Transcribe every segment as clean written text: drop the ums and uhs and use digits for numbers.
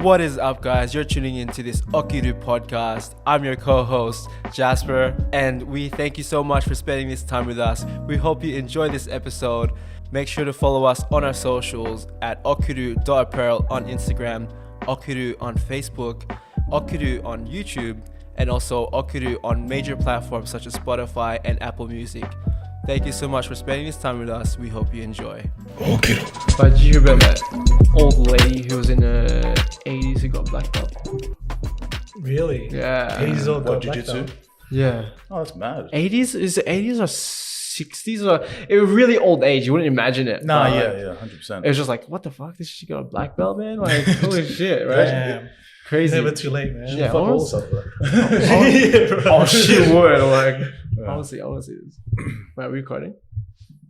What is up, guys? You're tuning into this Okiru podcast. I'm your co-host, Jasper, and we thank you so much for spending this time with us. We hope you enjoy this episode. Make sure to follow us on our socials at okiru.apparel on Instagram, Okiru on Facebook, Okiru on YouTube, and also Okiru on major platforms such as Spotify and Apple Music. Thank you so much for spending this time with us. We hope you enjoy. Okiru. But did you hear about that old lady who was in the 80s who got black belt? Really? Yeah. 80s old What, got black jiu-jitsu? belt. Yeah. Oh, that's mad. 80s? Is it 80s or 60s? Or it was really old age. You wouldn't imagine it. Nah, But, yeah, 100%. It was just like, what the fuck? This she got a black belt, man? Like, holy shit, right? Damn. Crazy. Never too late, man. Yeah. Fuck all stuff, bro. Oh, she would. Like, I want to see this. Wait, are we recording?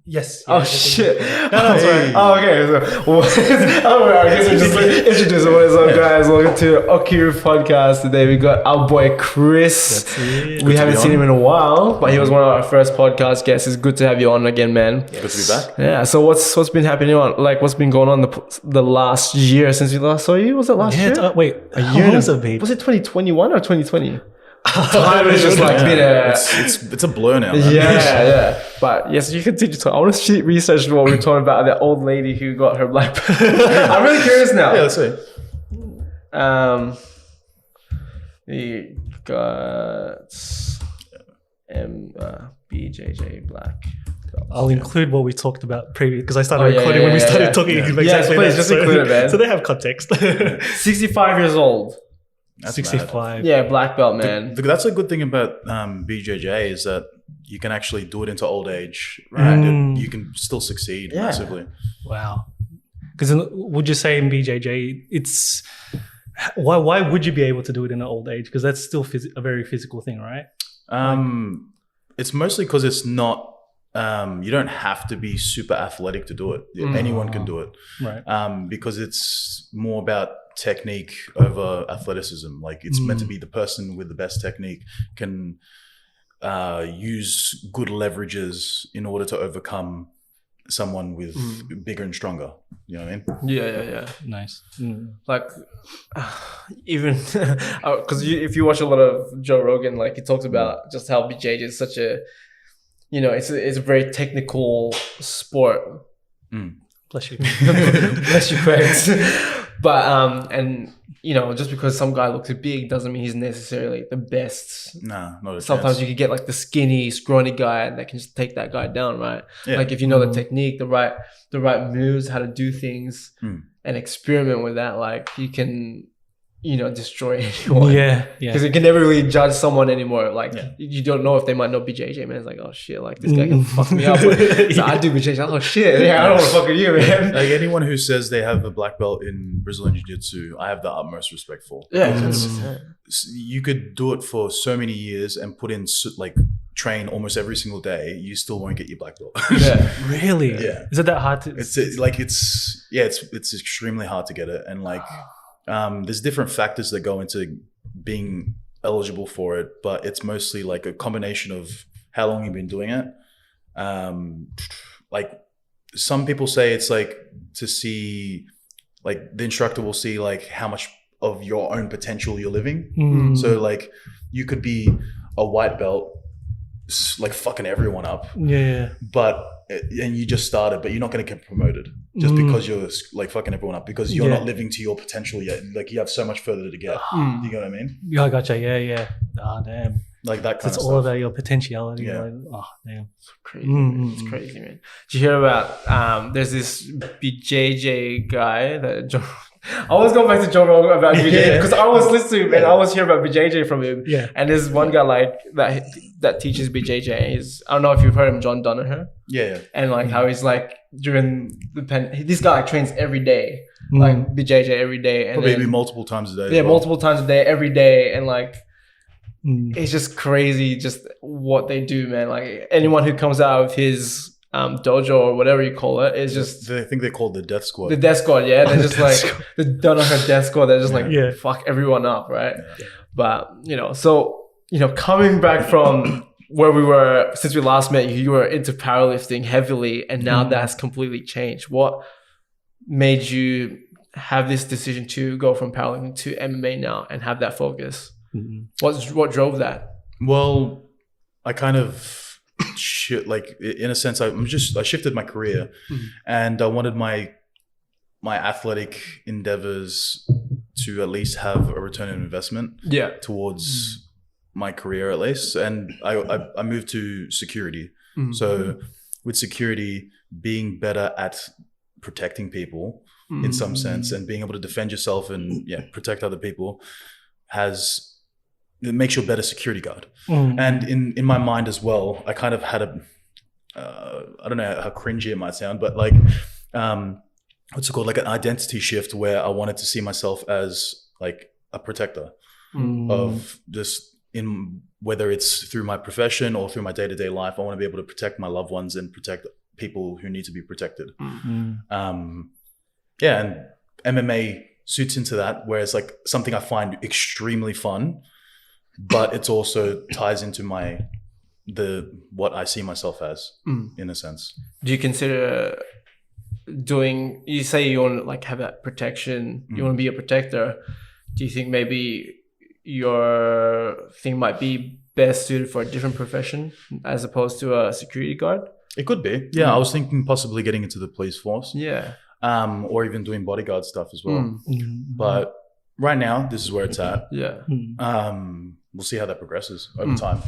Yes. Oh yeah, shit! No, sorry. Oh, okay. So, I guess we just introduce what is up, guys. Welcome to Okiru podcast. Today we got our boy Chris. That's it. We to haven't be seen on. him in a while, but he was one of our first podcast guests. It's good to have you on again, man. Good to be back. Yeah. So what's been happening on? Like, what's been going on the last year since we last saw you? Was it last year? Wait, A how year? long has it been? Was it 2021 or 2020? Time has just like been a. It's a blur now, man. Yeah. But yes, you continue to talk. I want to research what we were talking about, that old lady who got her black belt. I'm really curious now. Yeah, let's see. We got BJJ black belt. I'll include what we talked about previously because I started Oh, yeah, recording yeah, when we yeah, started yeah. talking Yeah. exactly Yes, please, that. just So- include it, man. So they have context. 65 years old. That's 65. Yeah, black belt, man. That's a good thing about BJJ is that you can actually do it into old age. Right. And you can still succeed Yeah. massively. Wow. Because would you say in BJJ, it's why would you be able to do it in an old age? Because that's still a very physical thing, right? It's mostly because it's not. You don't have to be super athletic to do it. Anyone can do it. Right. Because it's more about technique over athleticism. Like it's meant to be the person with the best technique can use good leverages in order to overcome someone with bigger and stronger. You know what I mean? Yeah. Nice. Like, even because if you watch a lot of Joe Rogan, like he talks about just how BJJ is such a, it's a very technical sport. Bless you. Bless you, friends. But and just because some guy looks big doesn't mean he's necessarily the best. Nah, not a Sometimes chance. you could get like the skinny, scrawny guy that can just take that guy down, right? Yeah. Like if you know the technique, the right moves, how to do things, and experiment with that, like you can, destroy anyone. Yeah. Because you can never really judge someone anymore. Like you don't know if they might know BJJ, man. It's like, oh shit, like this guy can fuck me up. So I do BJJ. Oh shit, yeah, I don't want to fuck with you, man. Like anyone who says they have a black belt in Brazilian Jiu-Jitsu, I have the utmost respect for. Yeah, Because you could do it for so many years and put in train almost every single day. You still won't get your black belt. yeah. Really? Yeah. Is it that hard to? It's extremely hard to get it, and there's different factors that go into being eligible for it, but it's mostly like a combination of how long you've been doing it. Like some people say it's like to see, like the instructor will see like how much of your own potential you're living. So like you could be a white belt, like fucking everyone up, Yeah. and you just started, but you're not going to get promoted just because you're like fucking everyone up, because you're not living to your potential yet. Like you have so much further to get. You know what I mean? Yeah, I gotcha. Yeah. Ah, damn. Like that kind It's of all stuff. about your potentiality. Yeah. Like, oh, damn. Crazy, man. It's crazy, man. Did you hear about there's this BJJ guy that I always go back to Joe Rogan about BJJ because I was listening and I always hear about BJJ from him. Yeah. And there's one guy like that teaches BJJ. I don't know if you've heard him, John Donaher. Yeah. And like how he's like during the this guy like trains every day, like BJJ every day, and Probably then, multiple times a day. yeah, as well. multiple times a day, every day, and like. It's just crazy, just what they do, man. Like anyone who comes out of his dojo or whatever you call it is just I think they're called the Death Squad. the death squad. Yeah, they're just like the Donaher death squad. They're just like fuck everyone up, right? Yeah. But coming back from where we were since we last met, you were into powerlifting heavily, and now that's completely changed. What made you have this decision to go from powerlifting to MMA now and have that focus? Mm-hmm. What drove that? Well, I kind of in a sense, I shifted my career, and I wanted my athletic endeavors to at least have a return on investment towards my career at least. And I moved to security. So with security, being better at protecting people in some sense and being able to defend yourself and protect other people it makes you a better security guard. And in my mind as well, I kind of had I don't know how cringy it might sound, but like what's it called, like an identity shift where I wanted to see myself as like a protector of just whether it's through my profession or through my day-to-day life. I want to be able to protect my loved ones and protect people who need to be protected. And MMA suits into that, where it's like something I find extremely fun, but it's also ties into what I see myself as in a sense. Do you consider you say you want to like have that protection, you want to be a protector? Do you think maybe your thing might be best suited for a different profession as opposed to a security guard? It could be. Yeah, I was thinking possibly getting into the police force. Yeah. Or even doing bodyguard stuff as well. But right now, this is where it's at. Yeah. We'll see how that progresses over time.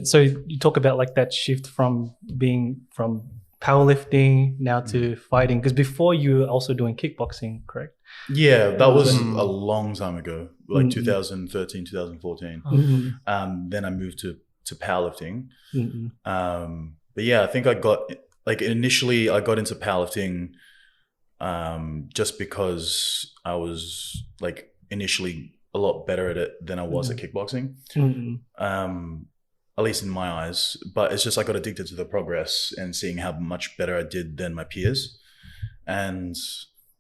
So you talk about like that shift from powerlifting now to fighting, because before you were also doing kickboxing, correct? Yeah, that was a long time ago, like 2013, 2014. Then I moved to powerlifting. But yeah, I think initially I got into powerlifting just because I was like initially a lot better at it than I was at kickboxing. At least in my eyes. But it's just I got addicted to the progress and seeing how much better I did than my peers. And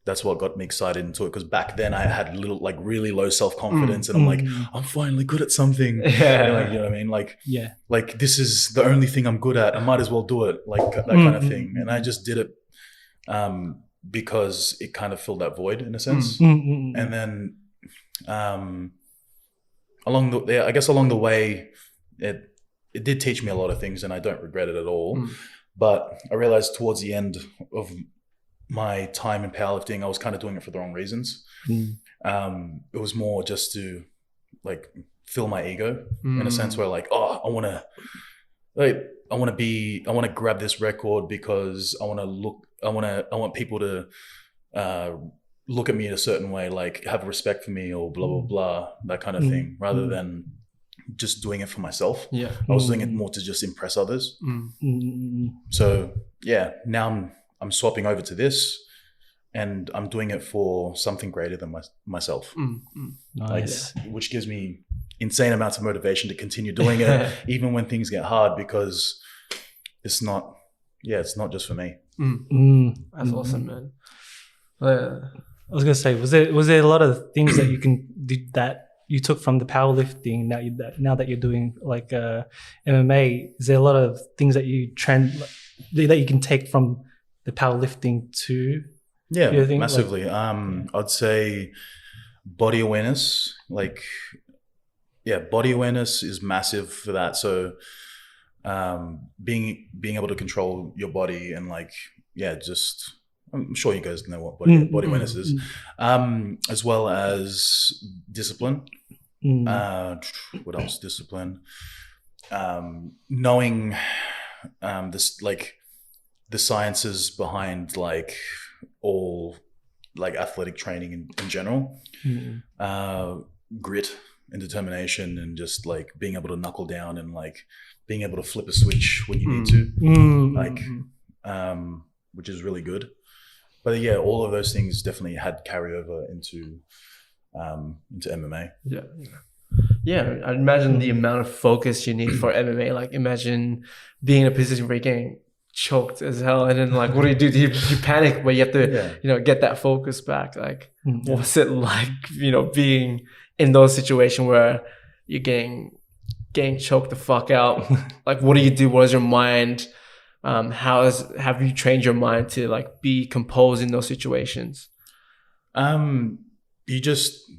that's what got me excited into it, because back then I had really low self-confidence and I'm like, I'm finally good at something. Yeah. You know what I mean? Like this is the only thing I'm good at. I might as well do it, like that kind of thing. And I just did it because it kind of filled that void in a sense. And then along the way, it did teach me a lot of things, and I don't regret it at all. But I realized towards the end of my time in powerlifting, I was kind of doing it for the wrong reasons. It was more just to like fill my ego in a sense where like, I want to grab this record because I want people to look at me in a certain way, like have respect for me or blah, blah, blah, that kind of thing, rather than just doing it for myself. I was doing it more to just impress others. So now I'm swapping over to this, and I'm doing it for something greater than myself. Nice. Which gives me insane amounts of motivation to continue doing it even when things get hard, because it's not just for me. That's awesome, man. I was gonna say, was there a lot of things that you can do that you took from the powerlifting now that you're doing like MMA? Is there a lot of things that that you can take from the powerlifting to? Yeah, massively. I'd say body awareness. Body awareness is massive for that. So being able to control your body and I'm sure you guys know what body awareness is, as well as discipline. What else? Discipline. Knowing the sciences behind all athletic training in general. Grit and determination, and just being able to knuckle down and being able to flip a switch when you need to, which is really good. But yeah, all of those things definitely had carryover into MMA. Yeah, I imagine the amount of focus you need for MMA. Imagine being in a position where you're getting choked as hell, and then what do you do? You panic, but you have to get that focus back. What's it like, being in those situations where you're getting choked the fuck out? What do you do? What is your mind? have you trained your mind to like be composed in those situations? You just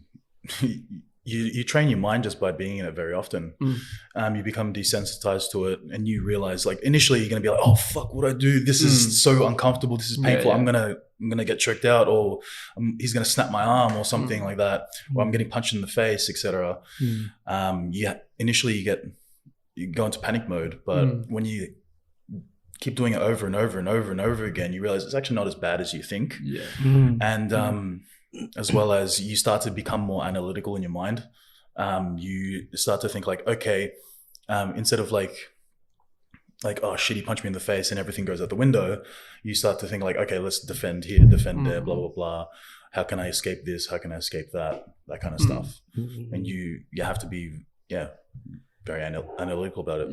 you train your mind just by being in it very often. You become desensitized to it, and you realize like initially you're gonna be like, oh fuck, what do I do? This is so uncomfortable. This is painful. Yeah. I'm gonna get choked out, or he's gonna snap my arm, or something like that, or I'm getting punched in the face, etc. Initially you go into panic mode, but when you keep doing it over and over and over and over again, you realize it's actually not as bad as you think. And as well as you start to become more analytical in your mind. You start to think like, okay, instead of like, oh shit, he punched me in the face and everything goes out the window, you start to think like, okay, let's defend here, defend there, blah, blah, blah. How can I escape this? How can I escape that? That kind of stuff. And you have to be, very analytical about it.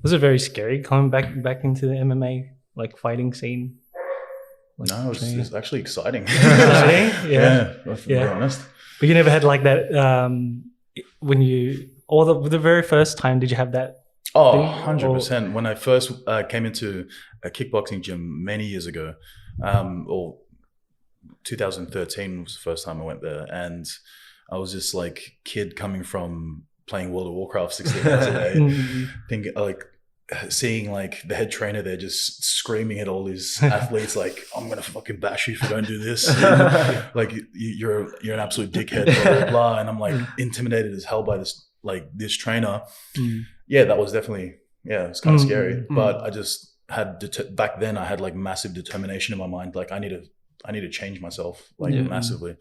Was it very scary coming back into the MMA like fighting scene? Like, no, it's actually exciting. To be honest. But you never had like that when you, or the very first time, did you have that? Oh, thing? 100%. When I first came into a kickboxing gym many years ago, or 2013 was the first time I went there, and I was just like kid coming from playing World of Warcraft 16 hours a day, thinking like, seeing like the head trainer there just screaming at all his athletes like, I'm gonna fucking bash you if you don't do this. Like you're an absolute dickhead, blah, blah, blah. And I'm like intimidated as hell by this trainer. That was definitely, it's kind of scary. But I just had back then I had like massive determination in my mind. Like I need to change myself like massively.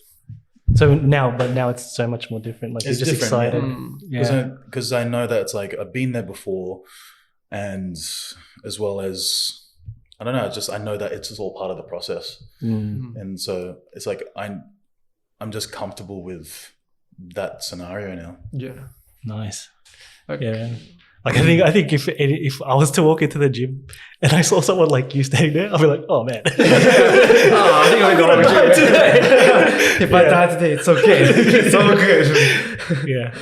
So now it's so much more different. Like it's you're just excited. Because I know that it's like I've been there before. And as well as, I don't know, I know that it's just all part of the process. And so it's like, I'm just comfortable with that scenario now. Yeah. Nice. Okay. Yeah. Like I think if I was to walk into the gym and I saw someone like you standing there, I'll be like, oh man. I think I'm gonna die today. If I die today, it's okay. It's all good. Yeah.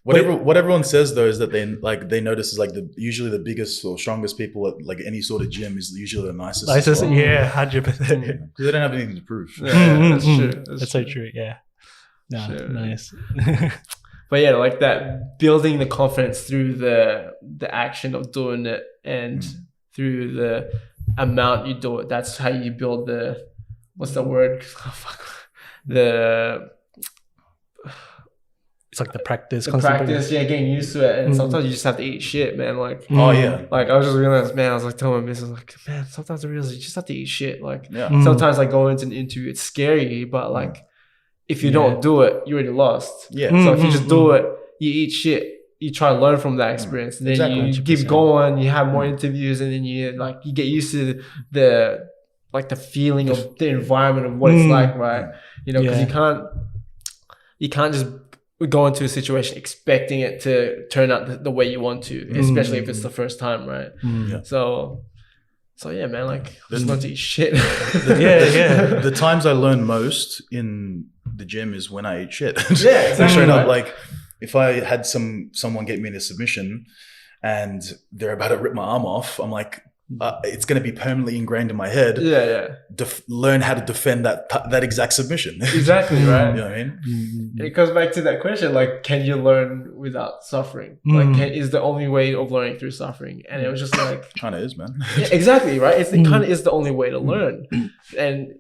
What everyone says though is that they notice is like usually the biggest or strongest people at like any sort of gym is usually the nicest. 100%. Because they don't have anything to prove. That's true. That's so true. Yeah. No, Sure. nice. But yeah, like that building the confidence through the action of doing it and through the amount you do it. That's how you build the, what's the word? Oh, fuck. It's like the practice. Getting used to it. And sometimes you just have to eat shit, man. Like, like I was just realizing, man, I was like telling my missus, like, man, sometimes I realize you just have to eat shit. Like, sometimes I go into an interview, it's scary, but like, if you don't do it, you already lost. So if you just do it, you eat shit, you try to learn from that experience, and then you keep going, you have more interviews, and then you get used to the feeling of the environment of what it's like, right? You know, because you can't just go into a situation expecting it to turn out the way you want to, especially if it's the first time, right? So yeah, man, like just learn to eat shit. The times I learn most in the gym is when I eat shit. Exactly. Straight up, like if I had someone get me in a submission and they're about to rip my arm off, I'm like, it's going to be permanently ingrained in my head. Learn how to defend that exact submission. Exactly, right? You know what I mean? It comes back to that question, like, can you learn without suffering? Like, is the only way of learning through suffering? And it was just like, kind of is, man. Exactly, right? It kind of is the only way to learn. And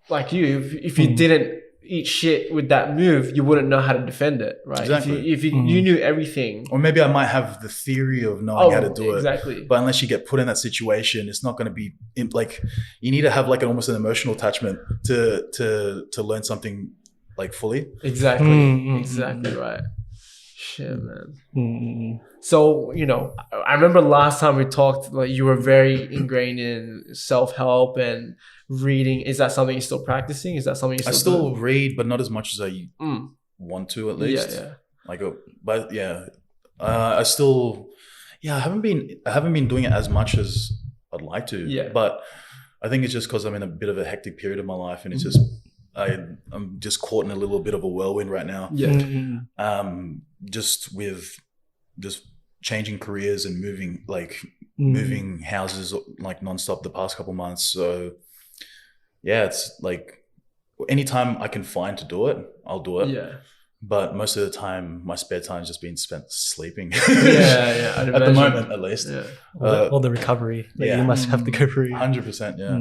like if you didn't eat shit with that move, you wouldn't know how to defend it, right? Exactly. If you knew everything, or maybe I might have the theory of knowing how to do it. Exactly. But unless you get put in that situation, it's not going to be like, you need to have like almost an emotional attachment to learn something like fully. Exactly. Exactly right. Shit, man. So, you know, I remember last time we talked, like you were very ingrained in self-help and reading. Is that something you're still practicing? Is that something you're still doing? Read, but not as much as I want to, at least. Like, but I still, I haven't been doing it as much as I'd like to. But I think it's just because I'm in a bit of a hectic period of my life, and it's just I'm just caught in a little bit of a whirlwind right now. Just with changing careers and moving, like moving houses like nonstop the past couple months. So yeah, it's like anytime I can find to do it, I'll do it. Yeah. But most of the time, my spare time is just being spent sleeping. Yeah. I'd At the imagine. moment, at least. Yeah. All the recovery that you must have to go through. 100%, yeah.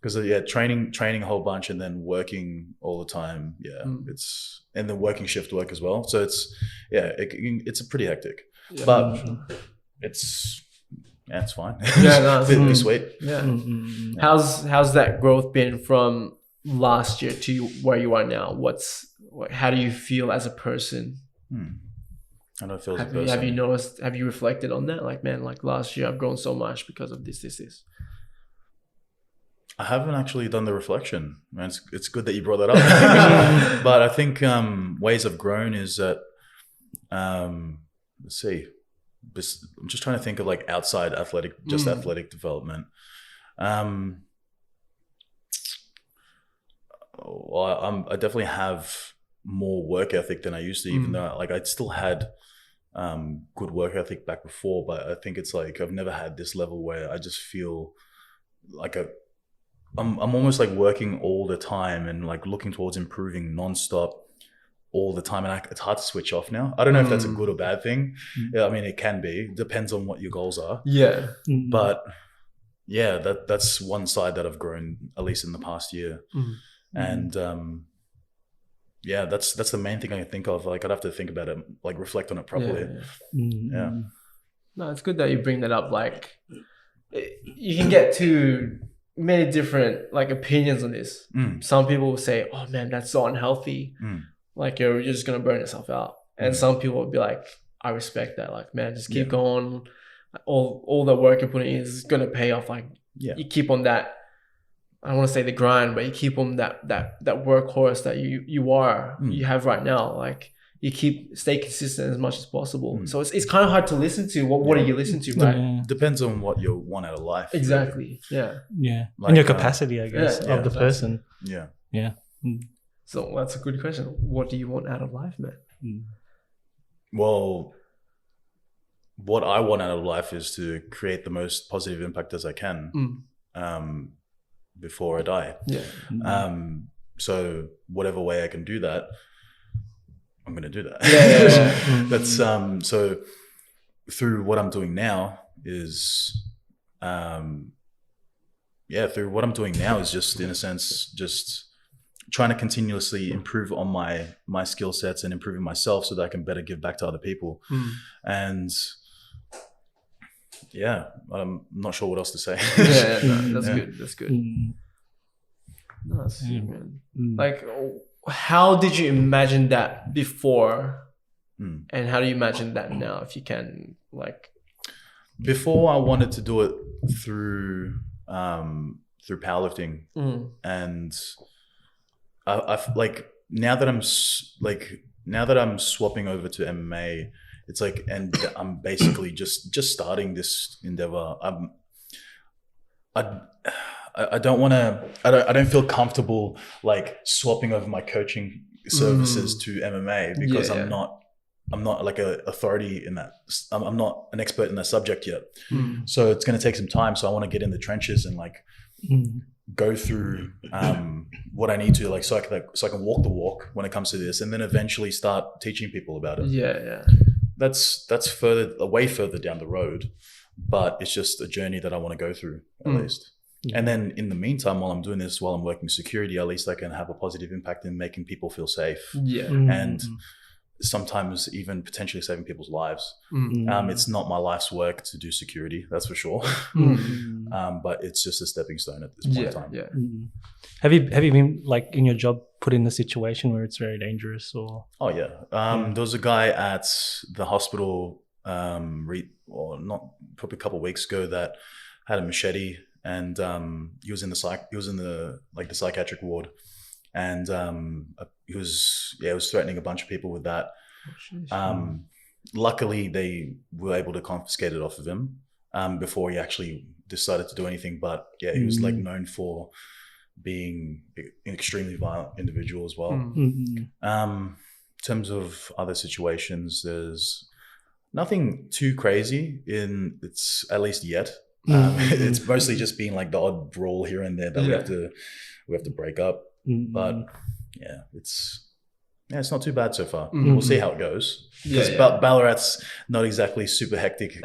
Because training a whole bunch and then working all the time. Yeah, it's and then working shift work as well. So it's it's a pretty hectic, but it's fine. Yeah, no, It'd be sweet. Yeah. How's that growth been from last year to where you are now? How do you feel as a person? I don't feel as a Have person. you noticed? Have you reflected on that? Like, man, like last year I've grown so much because of this. I haven't actually done the reflection. Man, it's good that you brought that up. But I think ways I've grown is that, let's see, I'm just trying to think of like outside athletic development. Well, I definitely have more work ethic than I used to, even though like I still had good work ethic back before. But I think it's like I've never had this level where I just feel like I'm almost like working all the time and like looking towards improving nonstop all the time. And it's hard to switch off now. I don't know if that's a good or bad thing. Yeah, I mean, it can be. Depends on what your goals are. Yeah. But yeah, that's one side that I've grown, at least in the past year. And yeah, that's the main thing I can think of. Like I'd have to think about it, like reflect on it properly. Yeah. No, it's good that you bring that up. Like you can get to many different like opinions on this. Some people will say, "Oh man, that's so unhealthy. Like you're just gonna burn yourself out." And some people will be like, "I respect that. Like, man, just keep going. All the work you're putting in is gonna pay off. Like, you keep on that. I don't want to say the grind, but you keep on that workhorse that you have right now. Like, you stay consistent as much as possible. So it's kind of hard to listen to. What do you listen to, right? Yeah. Depends on what you want out of life. Exactly. Really. Yeah. Like, and your capacity, I guess, of the exactly. person. Yeah. Yeah. So that's a good question. What do you want out of life, man? Well, what I want out of life is to create the most positive impact as I can before I die. Yeah. So whatever way I can do that, I'm going to do that. Yeah. That's so through what I'm doing now is through what I'm doing now is just in a sense just trying to continuously improve on my skill sets and improving myself so that I can better give back to other people. And yeah, I'm not sure what else to say. That's good. That's good. No, that's good, man. Like, how did you imagine that before, and how do you imagine that now? If you can, like, before I wanted to do it through powerlifting, and I like now that I'm swapping over to MMA, it's like, and I'm basically just starting this endeavor. I don't feel comfortable like swapping over my coaching services to MMA because I'm not like an authority in that. I'm not an expert in that subject yet. So it's going to take some time. So I want to get in the trenches and like go through what I need to, like, so I can walk the walk when it comes to this, and then eventually start teaching people about it. Yeah. That's way further down the road, but it's just a journey that I want to go through at least. And then in the meantime, while I'm doing this, while I'm working security, at least I can have a positive impact in making people feel safe. And sometimes even potentially saving people's lives. It's not my life's work to do security, that's for sure. But it's just a stepping stone at this point in time. Have you been like in your job put in a situation where it's very dangerous or? Oh yeah. There was a guy at the hospital, probably a couple of weeks ago that had a machete, and he was in the psychiatric ward, and he was threatening a bunch of people with that. Luckily, they were able to confiscate it off of him before he actually decided to do anything. But yeah, he was like known for being an extremely violent individual as well. In terms of other situations, there's Nothing too crazy it's at least yet. It's mostly just been like the odd brawl here and there that we have to break up. But yeah, it's not too bad so far. We'll see how it goes. Because Ballarat's not exactly super hectic.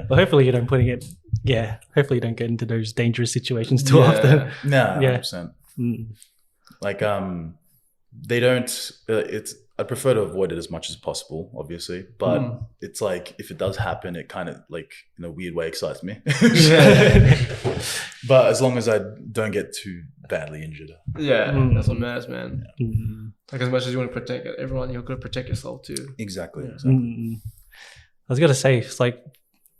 Well, hopefully you don't hopefully you don't get into those dangerous situations too often. No, 100%. Like they don't. I prefer to avoid it as much as possible, obviously. But it's like if it does happen, it kind of like in a weird way excites me. But as long as I don't get too badly injured. That's what matters, man. Like as much as you want to protect everyone, you're going to protect yourself too. Exactly. I was gonna say, it's like,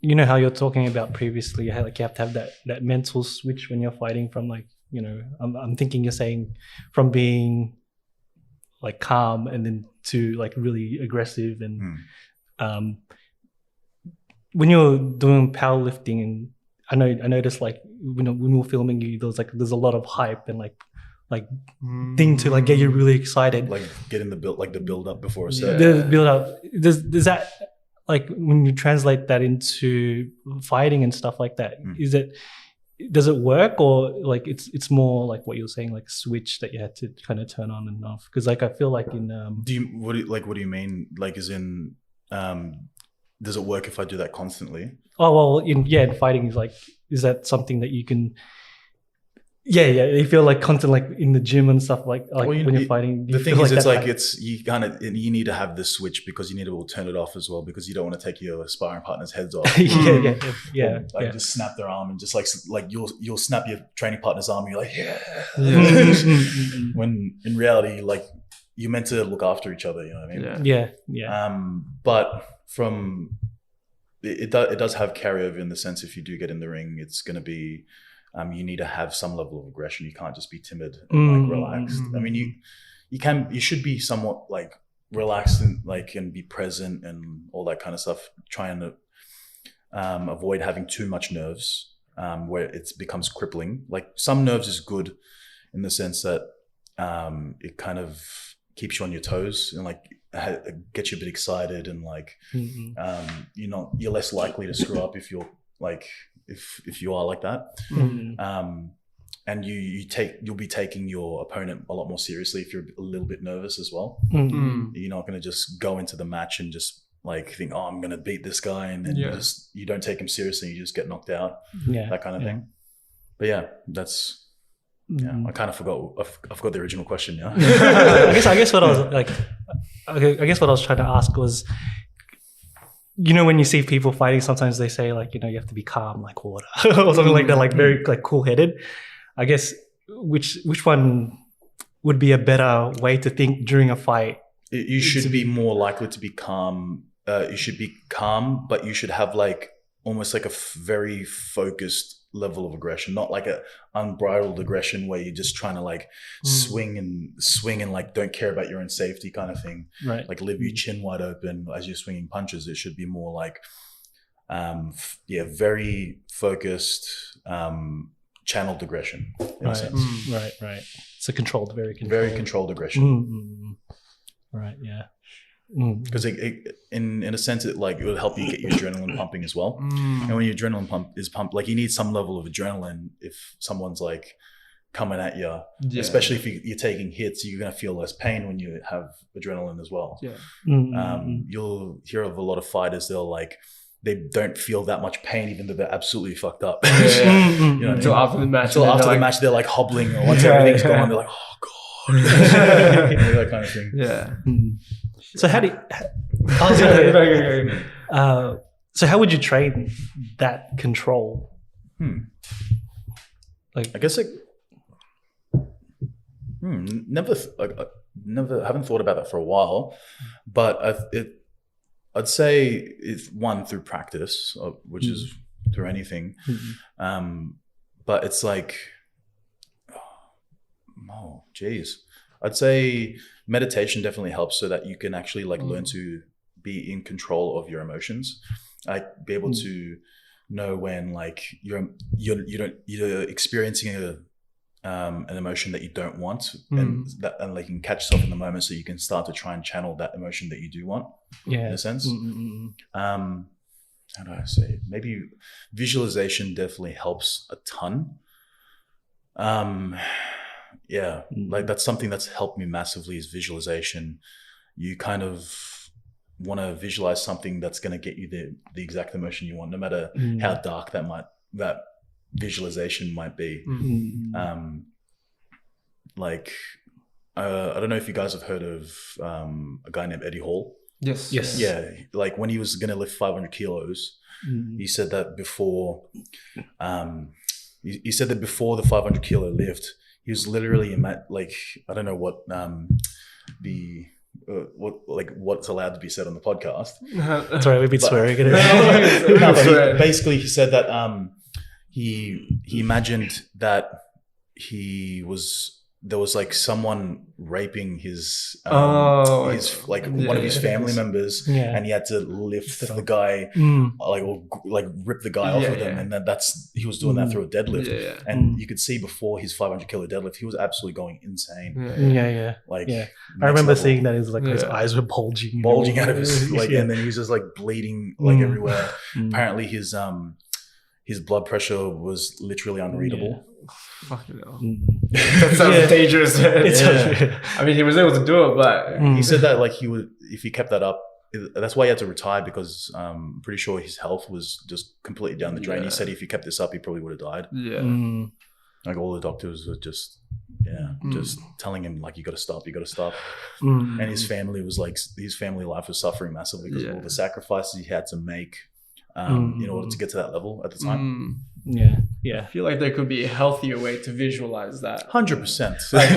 you know how you're talking about previously, how like you have to have that mental switch when you're fighting from like, you know, I'm thinking you're saying from being like calm and then to like really aggressive and when you're doing powerlifting, and I noticed like when we were filming you, there's a lot of hype and like thing to like get you really excited, like getting the build up before a set. The build up, does that, like when you translate that into fighting and stuff like that, does it work, or like it's more like what you're saying, like switch that you had to kind of turn on and off? Because like I feel like in what do you mean, like as in does it work if I do that constantly? Oh well, in fighting is like, is that something that you can you feel like constant, like in the gym and stuff, like when you're fighting. The thing is, it's like you need to have this switch because you need to turn it off as well, because you don't want to take your sparring partner's heads off. Just snap their arm and just like you'll snap your training partner's arm and you're like when in reality, like you're meant to look after each other, you know what I mean? But from it does have carryover in the sense, if you do get in the ring, it's going to be you need to have some level of aggression. You can't just be timid and like relaxed. I mean, you should be somewhat like relaxed and be present and all that kind of stuff, trying to avoid having too much nerves where it becomes crippling. Like some nerves is good in the sense that it kind of keeps you on your toes and like gets you a bit excited, and like you're less likely to screw up if you're like if you are like that. And you'll be taking your opponent a lot more seriously if you're a little bit nervous as well. You're not going to just go into the match and just like think, oh, I'm going to beat this guy, and then you don't take him seriously, you just get knocked out, that kind of thing. But that's I kind of forgot. I forgot the original question. I guess what I was like, I guess what I was trying to ask was, you know, when you see people fighting, sometimes they say like, you know, you have to be calm like water or something like that, like very like cool headed. I guess which one would be a better way to think during a fight? You should be more likely to be calm. You should be calm, but you should have like almost like a very focused level of aggression, not like a unbridled aggression where you're just trying to like swing and like don't care about your own safety kind of thing. Right. Like leave your chin wide open as you're swinging punches. It should be more like, very focused, channeled aggression in a sense. Right. It's a very controlled aggression. Right. Yeah. Because in a sense, it will help you get your adrenaline pumping as well. And when your adrenaline is pumped, like you need some level of adrenaline if someone's like coming at you, especially if you're taking hits, you're going to feel less pain when you have adrenaline as well. You'll hear of a lot of fighters, they don't feel that much pain even though they're absolutely fucked up. You know until after the match. The match, they're like hobbling, or once everything's gone, they're like, oh god, that kind of thing. So how do you, so how would you train that control? Like I guess never haven't thought about that for a while, but I'd say it's one through practice, which is through anything. But it's like, oh geez, I'd say meditation definitely helps so that you can actually like learn to be in control of your emotions. Like be able to know when like you're experiencing an emotion that you don't want, and like you can catch yourself in the moment, so you can start to try and channel that emotion that you do want. In a sense. How do I say it? Maybe visualization definitely helps a ton. Like that's something that's helped me massively is visualization. You kind of want to visualize something that's going to get you the exact emotion you want, no matter how dark that visualization might be. Like I don't know if you guys have heard of a guy named Eddie Hall. Yes. Yeah, like when he was going to lift 500 kilos, he said that before he said that before the 500 kilo lift, he was literally like, I don't know what what's allowed to be said on the podcast. Sorry, we've been swearing. Basically, he said that he imagined that there was like someone raping his one of his family members, and he had to lift the guy, like rip the guy off of him, and then he was doing that through a deadlift, and you could see before his 500 kilo deadlift, he was absolutely going insane. I remember seeing that. It was like his eyes were bulging out of his and then he was just like bleeding like everywhere. Apparently his blood pressure was literally unreadable. Fucking hell. That sounds dangerous. I mean, he was able to do it, but he said that like if he kept that up, that's why he had to retire, because I'm pretty sure his health was just completely down the drain. He said if he kept this up, he probably would have died. Like all the doctors were just telling him like, you got to stop. And his family life was suffering massively because of all the sacrifices he had to make in order to get to that level at the time. I feel like there could be a healthier way to visualize that. 100%. Like,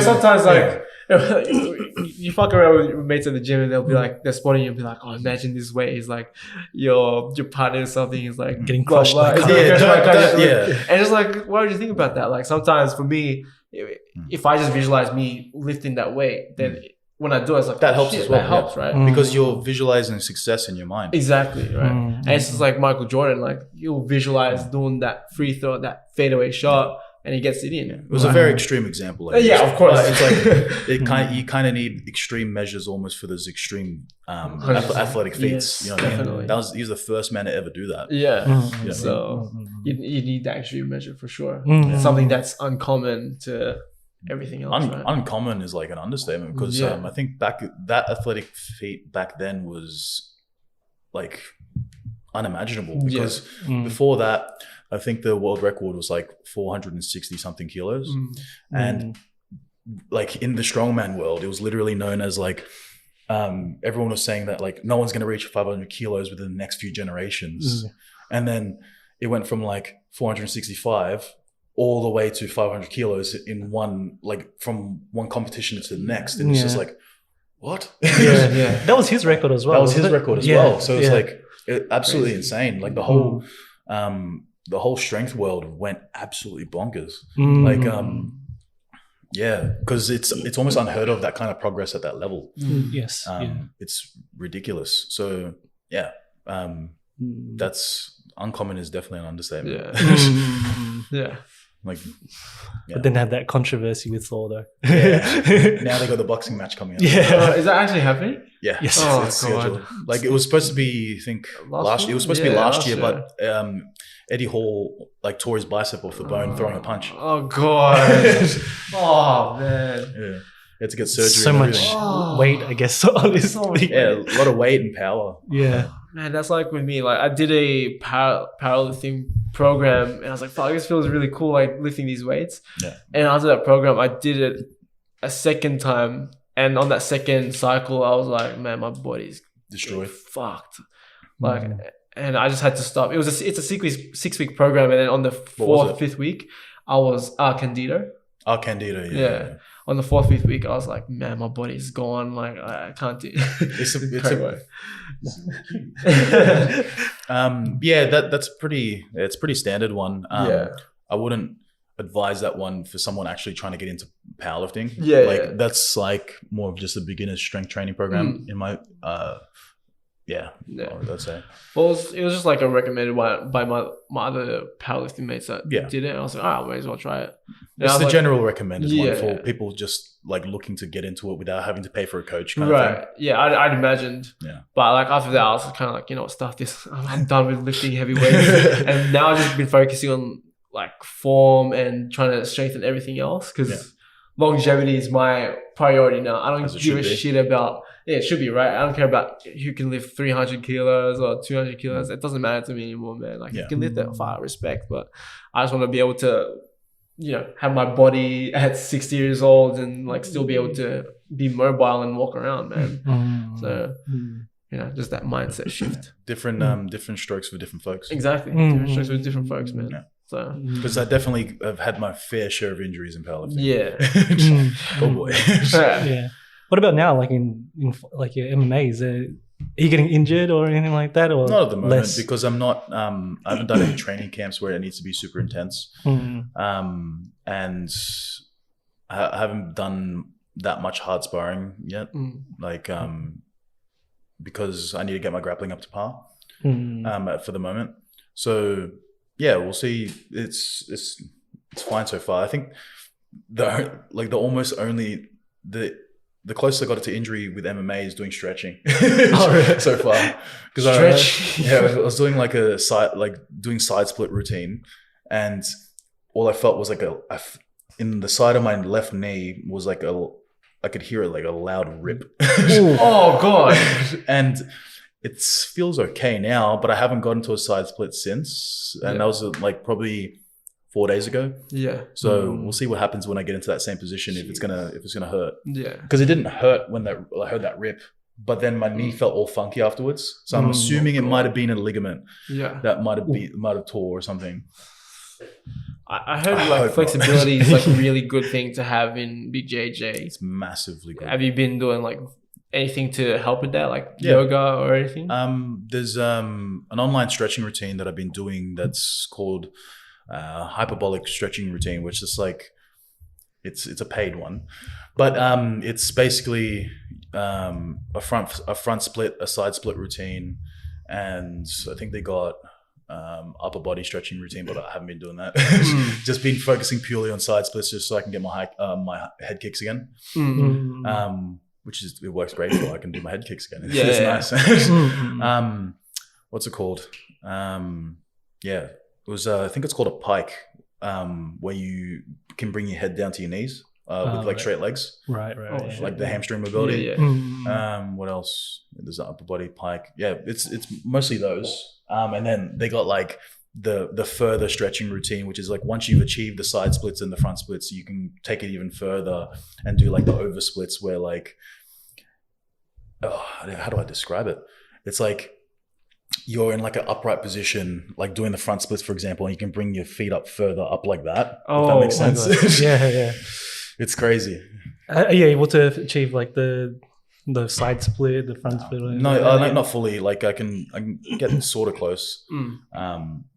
sometimes like you fuck around with your mates at the gym and they'll be like, they're spotting you and be like, oh, imagine this way is like your partner or something is like getting crushed by car. And it's like, why would you think about that? Like sometimes for me, if I just visualize me lifting that weight, then when I do it, it's like, that helps as well. That helps, right? Because you're visualizing success in your mind. Exactly, right? And it's just like Michael Jordan, like you'll visualize doing that free throw, that fadeaway shot, and he gets it in. It was a very extreme example. Like of course. It's like you kind of need extreme measures almost for those extreme athletic feats. Yes, you know what I mean? He's the first man to ever do that. So you need that extreme measure for sure. Something that's uncommon to everything else. Uncommon is like an understatement, because I think that athletic feat back then was like unimaginable, because before that, I think the world record was like 460 something kilos. And like in the strongman world, it was literally known as like, everyone was saying that like no one's going to reach 500 kilos within the next few generations. And then it went from like 465 all the way to 500 kilos in one, like from one competition to the next. And it's just like, what? That was his record as well. That was his record as well. So it's like absolutely insane. Like the whole strength world went absolutely bonkers. Because it's almost unheard of, that kind of progress at that level. It's ridiculous. So that's uncommon is definitely an understatement. But then had that controversy with Thor though. Now they got the boxing match coming up. Is that actually happening? Yeah. Yes. Oh, it's scheduled. Like it was supposed to be, I think last year. It was supposed to be last year, but Eddie Hall like tore his bicep off the bone throwing a punch. Oh god. Oh man. Yeah. Had to get surgery. So much weight, I guess. Honestly. Yeah, a lot of weight and power. Yeah. Man, that's like with me. Like I did a powerlifting program, and I was like, "Fuck, this feels really cool, like lifting these weights." Yeah. And after that program, I did it a second time, and on that second cycle, I was like, "Man, my body's destroyed, fucked." Like, and I just had to stop. It's a 6 week program, and then on the fifth week, I was Candida. Candida, yeah. On the 4th, 5th week, I was like, man, my body's gone. Like, I can't do it. That's pretty standard one. I wouldn't advise that one for someone actually trying to get into powerlifting. That's like more of just a beginner's strength training program in my Yeah, Yeah. I'd say. Well, it was just like a recommended one by my other powerlifting mates that did it. And I was like, I may as well try it. And It's the general recommended one Yeah, for yeah. people just like looking to get into it without having to pay for a coach kind of Right. thing. Yeah, I'd imagined. Yeah. But like after that, I was kind of like, you know what, stuff this. I'm done with lifting heavy weights. And now I've just been focusing on like form and trying to strengthen everything else because longevity is my priority now. I don't give a shit about, it should be, right? I don't care about who can lift 300 kilos or 200 kilos. It doesn't matter to me anymore, man. Like you can lift that far, respect, but I just want to be able to, you know, have my body at 60 years old and like still be able to be mobile and walk around, man. So, you know, just that mindset shift. Different strokes for different folks. Exactly. Different strokes with different folks, man. Yeah. So, because I definitely have had my fair share of injuries in powerlifting. Yeah. Oh boy. Yeah. What about now? Like in like your MMA, are you getting injured or anything like that? Or not at the moment less? because I'm not. I haven't done any training camps where it needs to be super intense. And I haven't done that much hard sparring yet. Like because I need to get my grappling up to par. For the moment. So yeah, we'll see. It's fine so far. I think the closest I got to injury with MMA is doing stretching so far. Because I was doing like doing side split routine, and all I felt was like in the side of my left knee was like I could hear it like a loud rip. Oh god! And it feels okay now, but I haven't gotten to a side split since, and that was like probably 4 days ago. Yeah. So we'll see what happens when I get into that same position. If it's gonna hurt. Yeah. Because it didn't hurt when I heard that rip, but then my knee felt all funky afterwards. So I'm assuming it might have been a ligament. Yeah. That might have tore or something. I heard like flexibility is like a really good thing to have in BJJ. It's massively good. Have you been doing like anything to help with that, like yoga or anything? There's an online stretching routine that I've been doing that's called hyperbolic stretching routine, which is like it's a paid one, but it's basically a front split, a side split routine, and I think they got upper body stretching routine, but I haven't been doing that. Just been focusing purely on side splits just so I can get my head kicks again. It works great for I can do my head kicks again. It's nice. What's it called? It was I think it's called a pike, where you can bring your head down to your knees with like straight legs. Right. Like the hamstring mobility. What else? There's an upper body pike. Yeah, it's mostly those. And then they got like the further stretching routine, which is like once you've achieved the side splits and the front splits, you can take it even further and do like the over splits where like, how do I describe it? It's like you're in like an upright position, like doing the front splits, for example, and you can bring your feet up further up like that. If that makes sense. Yeah. It's crazy. Are you able to achieve like the side split, the front split? No, not fully. Like I can get sort of close,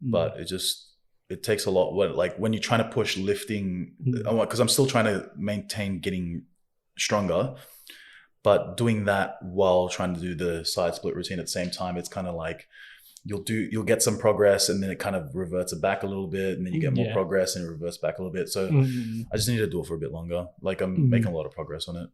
but it takes a lot. When you're trying to push lifting, because I'm still trying to maintain getting stronger, but doing that while trying to do the side split routine at the same time, it's kind of like you'll get some progress and then it kind of reverts it back a little bit, and then you get more progress and it reverts back a little bit. So I just need to do it for a bit longer. Like I'm making a lot of progress on it.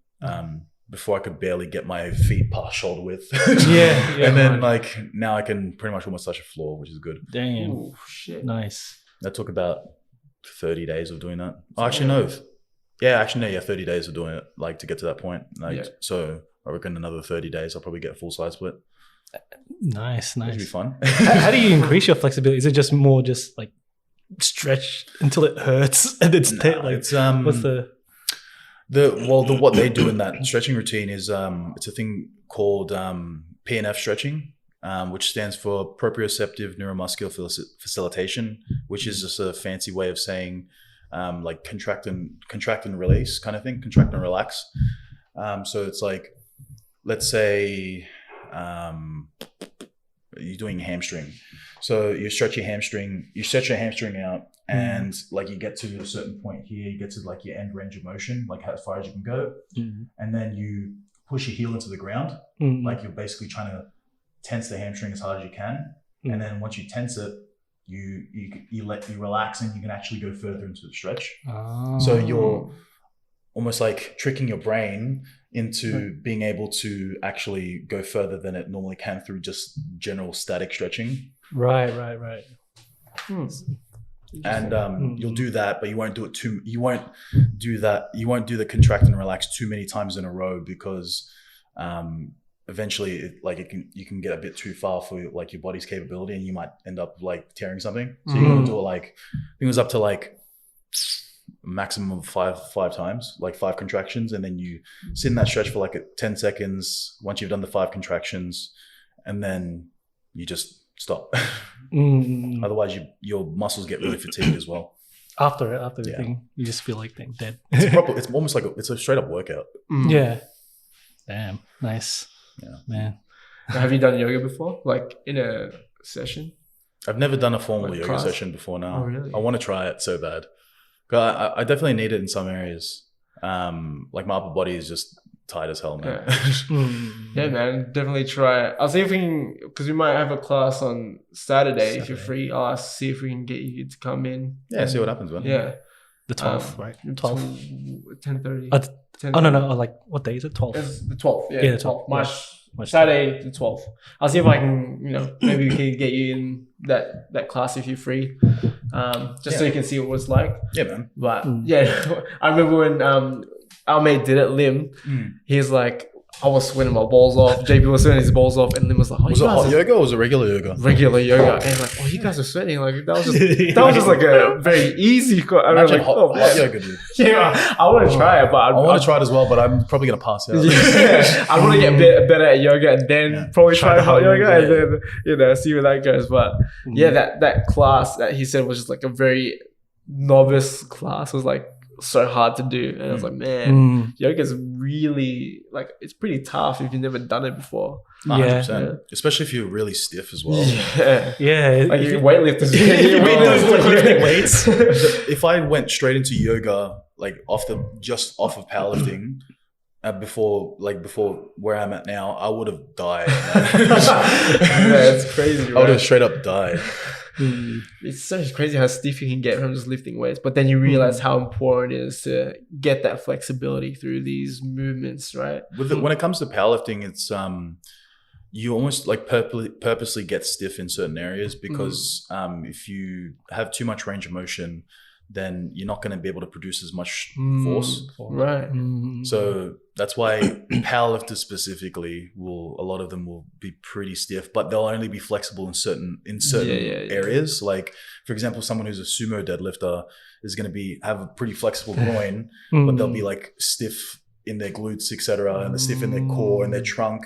Before I could barely get my feet past shoulder width. And then like now I can pretty much almost touch a floor, which is good. Damn. Ooh, shit. Nice. That took about 30 days of doing that. Oh, actually, no. Yeah, 30 days of doing it, like to get to that point. So I reckon another 30 days, I'll probably get a full side split. Nice. It'll be fun. How do you increase your flexibility? Is it just more like stretch until it hurts and it's what's what they do in that stretching routine is it's a thing called PNF stretching, which stands for proprioceptive neuromuscular facilitation, which is just a fancy way of saying like contract and release kind of thing, contract and relax. So it's like, let's say you're doing hamstring. So you stretch your hamstring out, and like you get to a certain point here, you get to like your end range of motion, like how far as you can go, and then you push your heel into the ground, like you're basically trying to tense the hamstring as hard as you can, and then once you tense it, you relax, and you can actually go further into the stretch. So you're almost like tricking your brain into being able to actually go further than it normally can through just general static stretching. Right. And you'll do that, but you won't do the contract and relax too many times in a row, because eventually you can get a bit too far for like your body's capability, and you might end up like tearing something. So you're gonna do it like, I think it was up to like maximum of five times, like 5 contractions, and then you sit in that stretch for like 10 seconds once you've done the 5 contractions, and then you just stop. Otherwise your muscles get really fatigued as well. After the thing, you just feel like dead. It's almost like it's a straight up workout. Yeah. Damn. Nice. Yeah. Man. Have you done yoga before, like in a session? I've never done a formal Like yoga class? session before now. Oh, really? I want to try it so bad. I definitely need it in some areas. Like my upper body is just tight as hell, man. Yeah, man, definitely try it. I'll see if we can, because we might have a class on Saturday. If you're free, I'll see if we can get you to come in. Yeah, see what happens, man. Yeah. The 12th, right? 12th. 10:30. Oh, no. Like, what day is it? 12th. It's the 12th. Yeah, Yeah, the the 12th. 12th. March Saturday, the 12th. I'll see if I can, maybe we can get you in that class if you're free. So you can see what it's like. Yeah, man. But yeah, I remember when our mate did it, Lim. He's like, I was sweating my balls off. JP was sweating his balls off, and Lim was like, Was it hot yoga or was it regular yoga? Regular yoga. And like, you guys are sweating. Like that was just like a very easy. Imagine hot yoga, dude. Yeah, I want to try it, but I want to try it as well, but I'm probably gonna pass out. Yeah, I want to get better at yoga, and then probably try hot yoga, and then see where that goes. But that class that he said was just like a very novice class. It was like so hard to do, and I was like, man, yoga is really like, it's pretty tough if you've never done it before. 100%. Yeah. Especially if you're really stiff as well. Yeah. Like you weightlifters. Lifting weights. If I went straight into yoga, like off of powerlifting, before where I'm at now, I would have died. It's crazy. Right? I would have straight up died. It's so crazy how stiff you can get from just lifting weights, but then you realize how important it is to get that flexibility through these movements, right? When it comes to powerlifting, it's you almost like purposely get stiff in certain areas, because if you have too much range of motion, then you're not going to be able to produce as much force. Right. So that's why powerlifters specifically a lot of them will be pretty stiff, but they'll only be flexible in certain areas. Like, for example, someone who's a sumo deadlifter is going to have a pretty flexible groin, but they'll be like stiff in their glutes, etc., and they're stiff in their core and their trunk.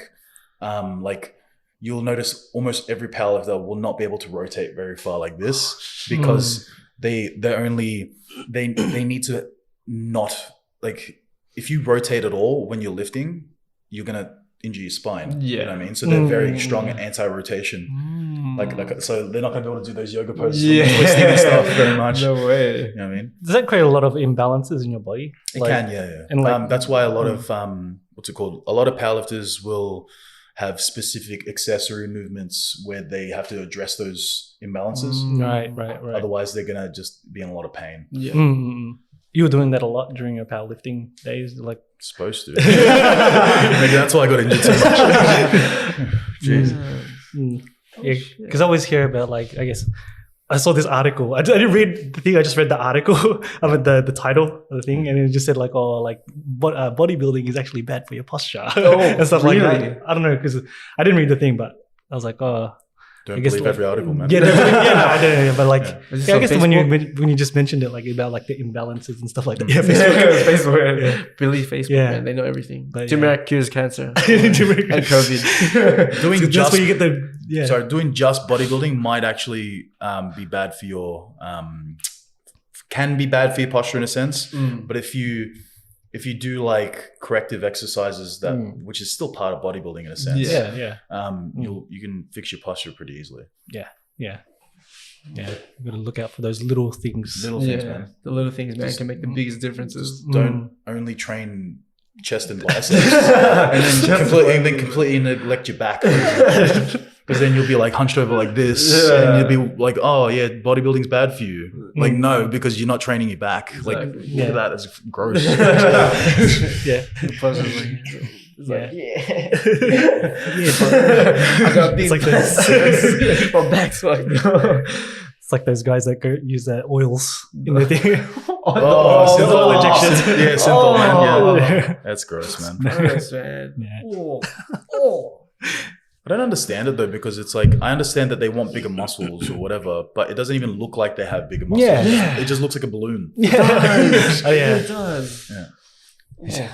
Like, you'll notice almost every powerlifter will not be able to rotate very far like this, because they need to not, like, if you rotate at all when you're lifting, you're gonna injure your spine. You know what I mean? So they're very strong at anti-rotation. Like so they're not gonna be able to do those yoga poses, twisting and stuff very much. No way. You know what I mean? Does that create a lot of imbalances in your body? It can, yeah. And like, that's why a lot of a lot of powerlifters will have specific accessory movements where they have to address those imbalances. Right. Otherwise, they're gonna just be in a lot of pain. Yeah. You were doing that a lot during your powerlifting days, like supposed to. Maybe that's why I got injured so much. Jeez. Yeah, because I always hear about, like, I guess I saw this article. I didn't read the thing. I just read the article of the title of the thing, and it just said like, bodybuilding is actually bad for your posture and stuff like that. I don't know, because I didn't read the thing, but I was like, Don't believe every article, man. I don't. But like, I guess when you just mentioned it, like about like the imbalances and stuff like that. Facebook. Believe Facebook, Yeah. man. They know everything. But, Turmeric cures cancer and COVID. That's where you get the doing just bodybuilding might actually be bad for your can be bad for your posture in a sense. But if you do like corrective exercises which is still part of bodybuilding in a sense, you can fix your posture pretty easily. Yeah. You got to look out for those little things. Man. The little things, man, can make the biggest differences. Don't only train chest and biceps, and then completely neglect your back. Because then you'll be like hunched over like this, and you'll be like, "Oh yeah, bodybuilding's bad for you." Like, no, because you're not training your back. Like, look at that, it's gross. Possibly. It's like, I got big It's like this. my back's fucked. It's like those guys that go use their oils in the thing. Synthol injections. Yeah, synthol, man. Yeah. Yeah, that's gross, man. Gross, man. Yeah. I don't understand it though, because it's like, I understand that they want bigger muscles or whatever, but it doesn't even look like they have bigger muscles. Yeah. It just looks like a balloon. Yeah. Oh yeah. It does. Yeah.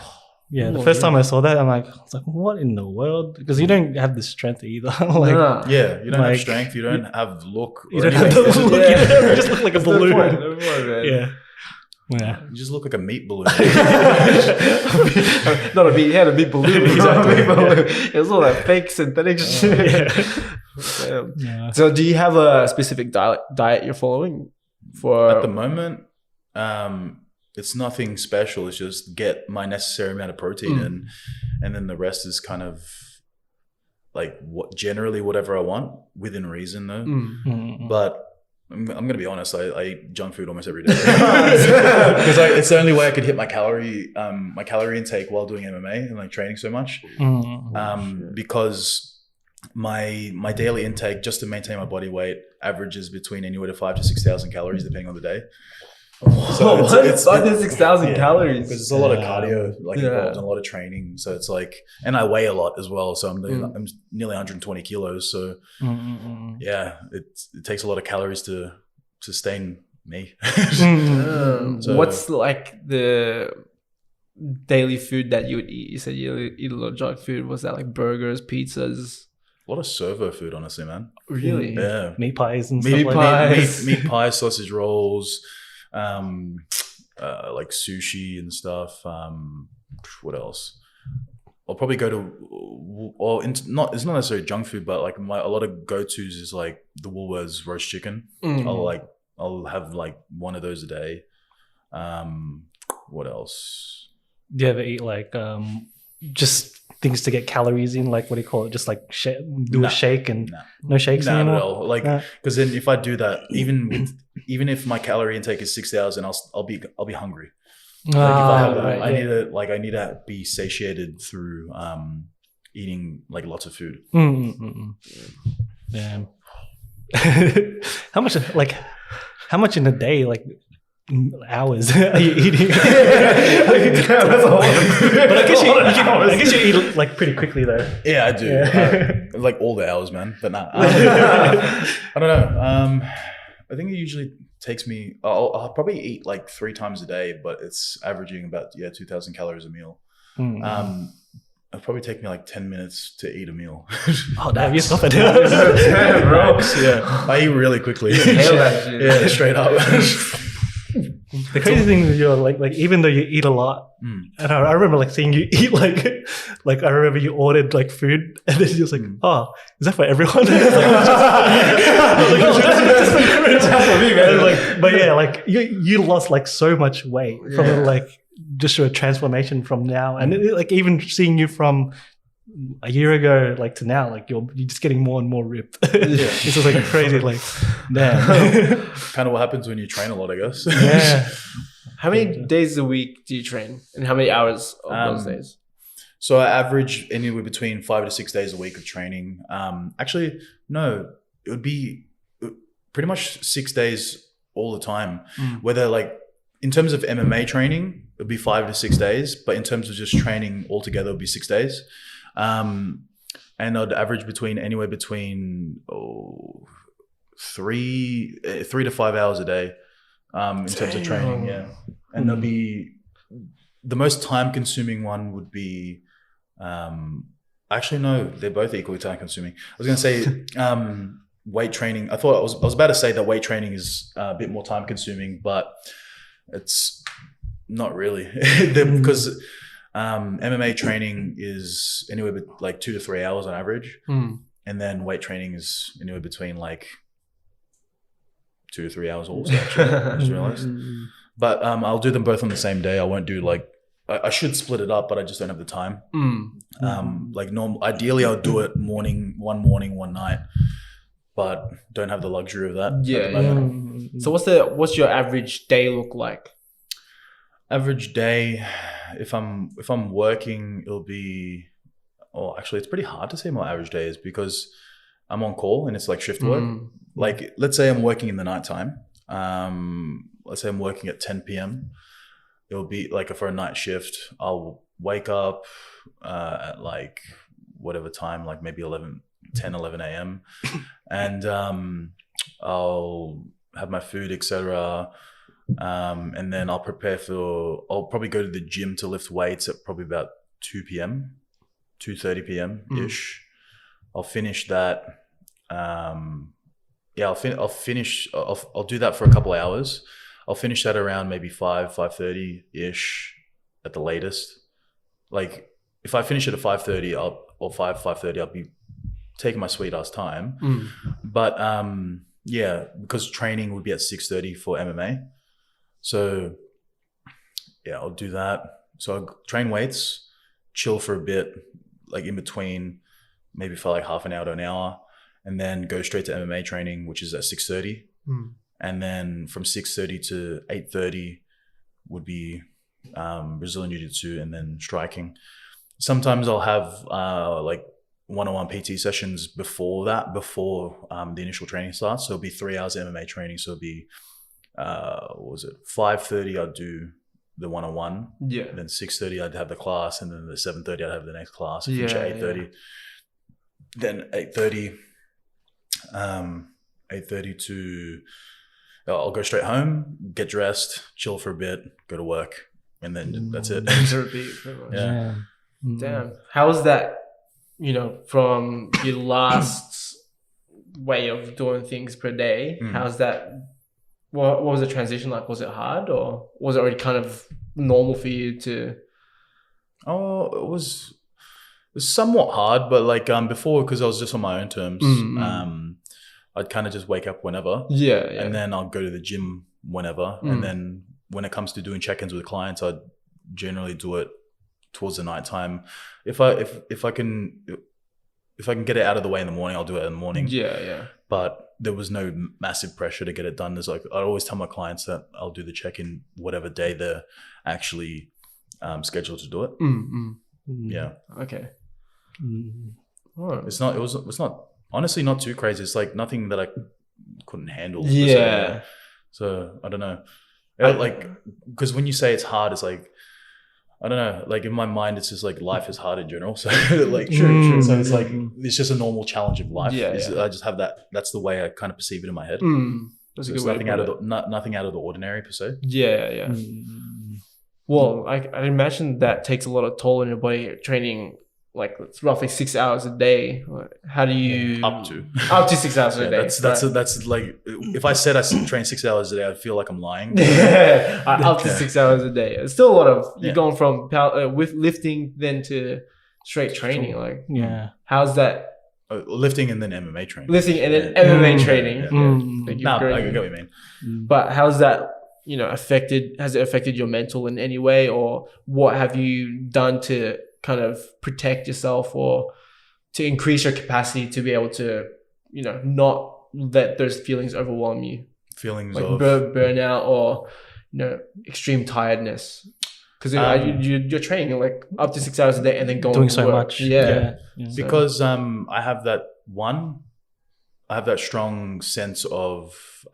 Yeah. The first time I saw that, I was like, what in the world? Because you don't have the strength either. Like, Nah. Yeah, you don't have Like- strength, you don't have look. you or don't have the anything. look. Yeah. You just look like a That's the balloon. point, the point, man. Yeah. Yeah. You just look like a meat balloon. Not a meat, he had a meat balloon. Exactly. A meat balloon. It was all that fake synthetic shit. Damn. Yeah. So, do you have a specific diet you're following for? At the moment, it's nothing special. It's just get my necessary amount of protein in, and then the rest is kind of like generally whatever I want within reason though. Mm-hmm. But I'm gonna be honest. I eat junk food almost every day because it's the only way I could hit my calorie intake while doing MMA and like training so much. Because my daily intake just to maintain my body weight averages between anywhere to 5,000 to 6,000 calories depending on the day. So it's 6,000 calories. Because it's a lot of cardio involved and a lot of training. So it's like, and I weigh a lot as well. So I'm nearly 120 kilos. So yeah, it takes a lot of calories to sustain me. So, what's like the daily food that you would eat? You said you eat a lot of junk food. Was that like burgers, pizzas? a lot of servo food, honestly, man. Really? Yeah. Meat pies and Meat stuff like that. pies. Meat pies, sausage rolls, like sushi and stuff. What else? I'll probably go to, it's not necessarily junk food, but like a lot of go-tos is like the Woolworths roast chicken. I'll have like one of those a day. What else? Do you ever eat like just things to get calories in? Like, what do you call it? Just like a shake and no shakes Not anymore? at all. Like, because then if I do that, even if my calorie intake is 6,000, I'll be hungry. Like if I have I need to be satiated through eating like lots of food. Damn. How much in a day, like hours are you eating? That's a lot of food. But I guess you eat like pretty quickly though. Yeah, I do. Like all the hours, man. But nah. I don't know. I think it usually takes me. I'll probably eat like 3 times a day, but it's averaging about 2,000 calories a meal. It'll probably take me like 10 minutes to eat a meal. Oh, damn, you stop it. Damn, bro. Yeah, I eat really quickly. Nail that shit. Yeah, straight up. The crazy thing is you're like even though you eat a lot, and I remember like seeing you eat like I remember you ordered like food and then you're just like, oh, is that for everyone? But yeah, like you lost like so much weight from like just a transformation from now, and like even seeing you from a year ago like to now, like you're just getting more and more ripped. It's just like crazy, like damn. Kind of what happens when you train a lot, I guess. Yeah. How many days a week do you train, and how many hours of those days? So I average anywhere between 5 to 6 days a week of training. Actually, no, it would be pretty much 6 days all the time. Whether like in terms of MMA training, it would be 5 to 6 days, but in terms of just training altogether, it would be 6 days. And I'd average anywhere between 3 to 5 hours a day in terms of training. Yeah, and there'll be the most time consuming one would be actually no, they're both equally time consuming. I was going to say weight training. I was about to say that weight training is a bit more time consuming, but it's not really because MMA training is anywhere like 2 to 3 hours on average, and then weight training is anywhere between like 2 to 3 hours also. Actually, I just realized. But I'll do them both on the same day. I won't do like I should split it up, but I just don't have the time. Ideally I'll do it morning, one night, but don't have the luxury of that. Yeah, at the moment. So what's your average day look like? Average day, if I'm working, it'll be. Oh, actually, it's pretty hard to say my average day is because I'm on call and it's like shift work. Like, let's say I'm working in the nighttime. Let's say I'm working at 10 p.m. It'll be like for a night shift, I'll wake up at like whatever time, like maybe 11 a.m. and I'll have my food, etc. And then I'll probably go to the gym to lift weights at probably about 2 p.m., 2:30 p.m. ish. I'll finish that. I'll do that for a couple of hours. I'll finish that around maybe 5:30 ish at the latest. Like if I finish it at 5:30, or 5:30, I'll be taking my sweet ass time. But because training would be at 6:30 for MMA. So yeah, I'll do that. So I'll train weights, chill for a bit, like in between, maybe for like half an hour to an hour, and then go straight to MMA training, which is at 6:30. And then from 6:30 to 8:30 would be Brazilian Jiu-Jitsu and then striking. Sometimes I'll have like one-on-one PT sessions before the initial training starts. So it'll be 3 hours of MMA training. So it'll be 5:30 I'd do the one-on-one. Yeah. And then 6:30 I'd have the class, and then the 7:30 I'd have the next class. And finish at 8:30. Then 8:30 to I'll go straight home, get dressed, chill for a bit, go to work, and then that's it. Yeah. Damn. How was that? From your last way of doing things per day, how's that? What was the transition like? Was it hard, or was it already kind of normal for you to? Oh, it was somewhat hard, but like before, because I was just on my own terms, I'd kind of just wake up whenever. Yeah. And then I'll go to the gym whenever. And then when it comes to doing check-ins with clients, I'd generally do it towards the nighttime. If I can get it out of the way in the morning, I'll do it in the morning. Yeah. But there was no massive pressure to get it done. There's like, I always tell my clients that I'll do the check-in whatever day they're actually scheduled to do it. Yeah. Okay. It's not honestly not too crazy. It's like nothing that I couldn't handle. Yeah. So I don't know. Because when you say it's hard, it's like, I don't know, like in my mind, it's just like life is hard in general. So like, true. So it's like, it's just a normal challenge of life. I just have that. That's the way I kind of perceive it in my head. That's so it's nothing out of the ordinary per se. Yeah. Well, I imagine that takes a lot of toll on your body training. Like it's roughly 6 hours a day. How do you up to 6 hours a day? That's like, if I said I train 6 hours a day, I'd feel like I'm lying. Up to 6 hours a day. It's still a lot of you're going from with lifting then to straight training. Like how's that? Lifting and then MMA training. Lifting and then MMA training. I get what you mean. But how's that? Has it affected your mental in any way, or what have you done to kind of protect yourself or to increase your capacity to be able to, not let those feelings overwhelm you? Feelings like of burnout or, extreme tiredness. Because you're training like up to 6 hours a day and then doing so work. Much. Yeah. Because I have that strong sense of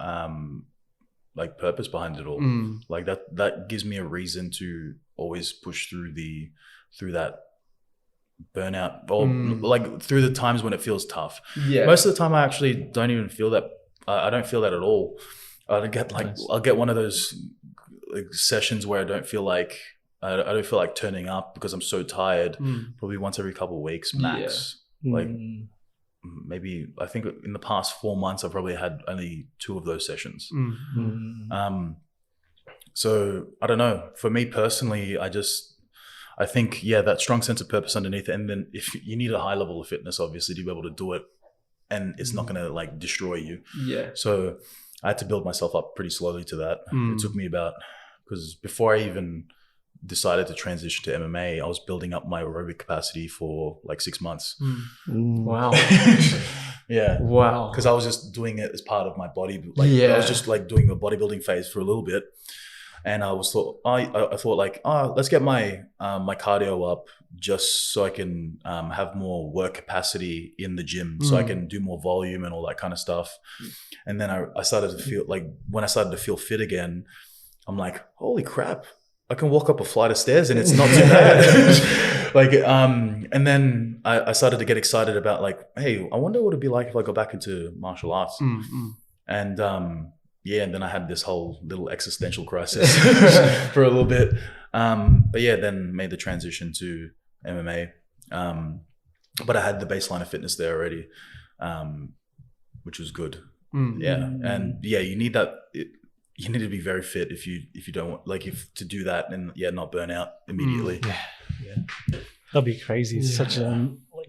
like purpose behind it all. Like that gives me a reason to always push through that burnout, or like through the times when it feels tough. Most of the time I actually don't even feel that. I don't feel that at all. I'll get one of those like sessions where I don't feel like turning up because I'm so tired. Probably once every couple of weeks max. Like maybe I think in the past 4 months I've probably had only 2 of those sessions. So I don't know, for me personally, I think, that strong sense of purpose underneath it. And then if you need a high level of fitness, obviously, to be able to do it, and it's not going to like destroy you. Yeah. So I had to build myself up pretty slowly to that. It took me because before I even decided to transition to MMA, I was building up my aerobic capacity for like 6 months. Wow. Yeah. Wow. Because I was just doing it as part of my body. Like I was just like doing a bodybuilding phase for a little bit. And I thought like, let's get my my cardio up just so I can have more work capacity in the gym, so I can do more volume and all that kind of stuff. And then I started to feel like, when I started to feel fit again, I'm like, holy crap, I can walk up a flight of stairs and it's not too bad. Like, and then I started to get excited about like, hey, I wonder what it'd be like if I go back into martial arts. And and then I had this whole little existential crisis for a little bit. But yeah, then made the transition to MMA. But I had the baseline of fitness there already, which was good. Yeah. And yeah, you need that. You need to be very fit if you don't want, like, if to do that and not burn out immediately. That'd be crazy. It's such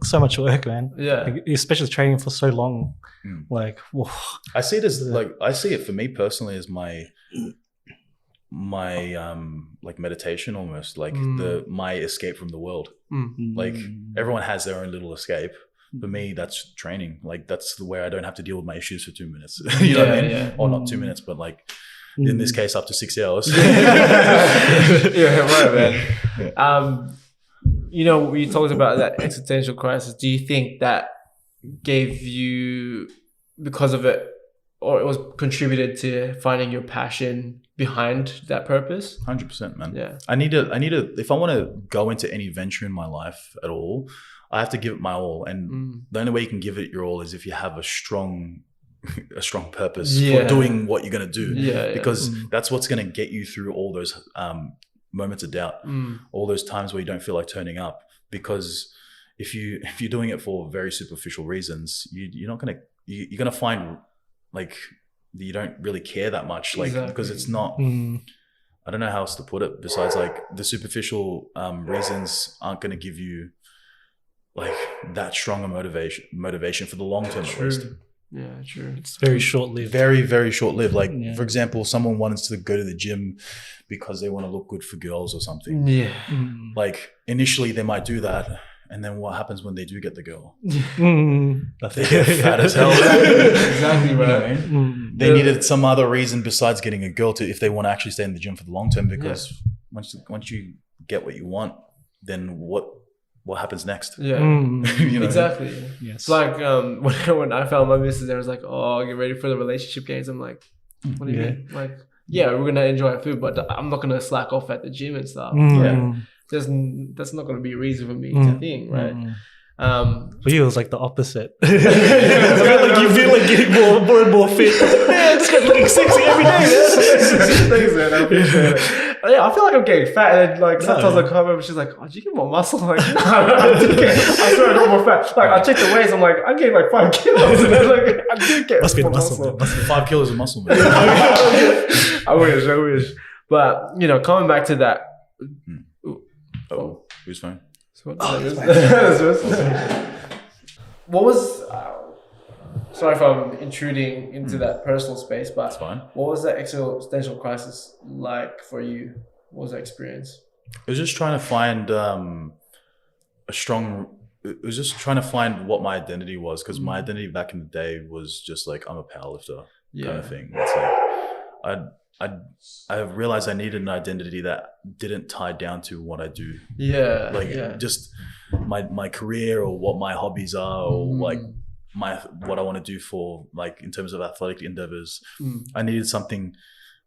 so much work, man. Yeah. Like, especially training for so long. Like, whoa. I see it as like, I see it for me personally as my like meditation almost, like my escape from the world. Like everyone has their own little escape. For me, that's training. Like that's the way I don't have to deal with my issues for 2 minutes. You know what I mean? Yeah. Or not 2 minutes, but like in this case, up to 6 hours. Yeah, right, man. You know, we talked about that existential crisis. Do you think that gave you, because of it, or it was contributed to finding your passion behind that purpose? 100%, man. Yeah. I need to, if I want to go into any venture in my life at all, I have to give it my all. And the only way you can give it your all is if you have a strong purpose for doing what you're going to do. Because that's what's going to get you through all those moments of doubt, all those times where you don't feel like turning up. Because if you're doing it for very superficial reasons, you're gonna find like you don't really care that much, like because it's not. I don't know how else to put it besides like the superficial reasons aren't going to give you like that strong a motivation for the long term at least. Yeah, true. It's very short-lived. Very, very short-lived. Like, for example, someone wants to go to the gym because they want to look good for girls or something. Yeah. Like, initially they might do that. And then what happens when they do get the girl? They get fat as hell. Exactly right. You know? They needed some other reason besides getting a girl if they want to actually stay in the gym for the long term, because once you get what you want, then what happens next? Yeah. You know? Exactly. Yes. It's like when I found my missus, there was like, oh, get ready for the relationship games. I'm like, what do you mean? Like, yeah, we're gonna enjoy our food, but I'm not gonna slack off at the gym and stuff. Yeah. That's not gonna be a reason for me to think, right? For you, it was like the opposite. Like you feel like getting more and more fit. Man, just looking sexy every day. Thanks, man. I appreciate it. Yeah, I feel like I'm getting fat, and then like sometimes I come over and she's like, "Oh, did you get more muscle?" I'm like, no, I swear I got more fat. Like I check the weights, I'm like, I'm getting like 5 kilos, and then like I do get more muscle. 5 kilos of muscle, man. I wish. But you know, coming back to that. Oh, whose phone? What was? Sorry if I'm intruding into that personal space, but that's fine. What was that existential crisis like for you? What was that experience? It was just trying to find trying to find what my identity was, because my identity back in the day was just like, I'm a powerlifter kind of thing. It's like I realized I needed an identity that didn't tie down to what I do. Yeah. Like just my career or what my hobbies are, or like what I want to do for, like, in terms of athletic endeavors. I needed something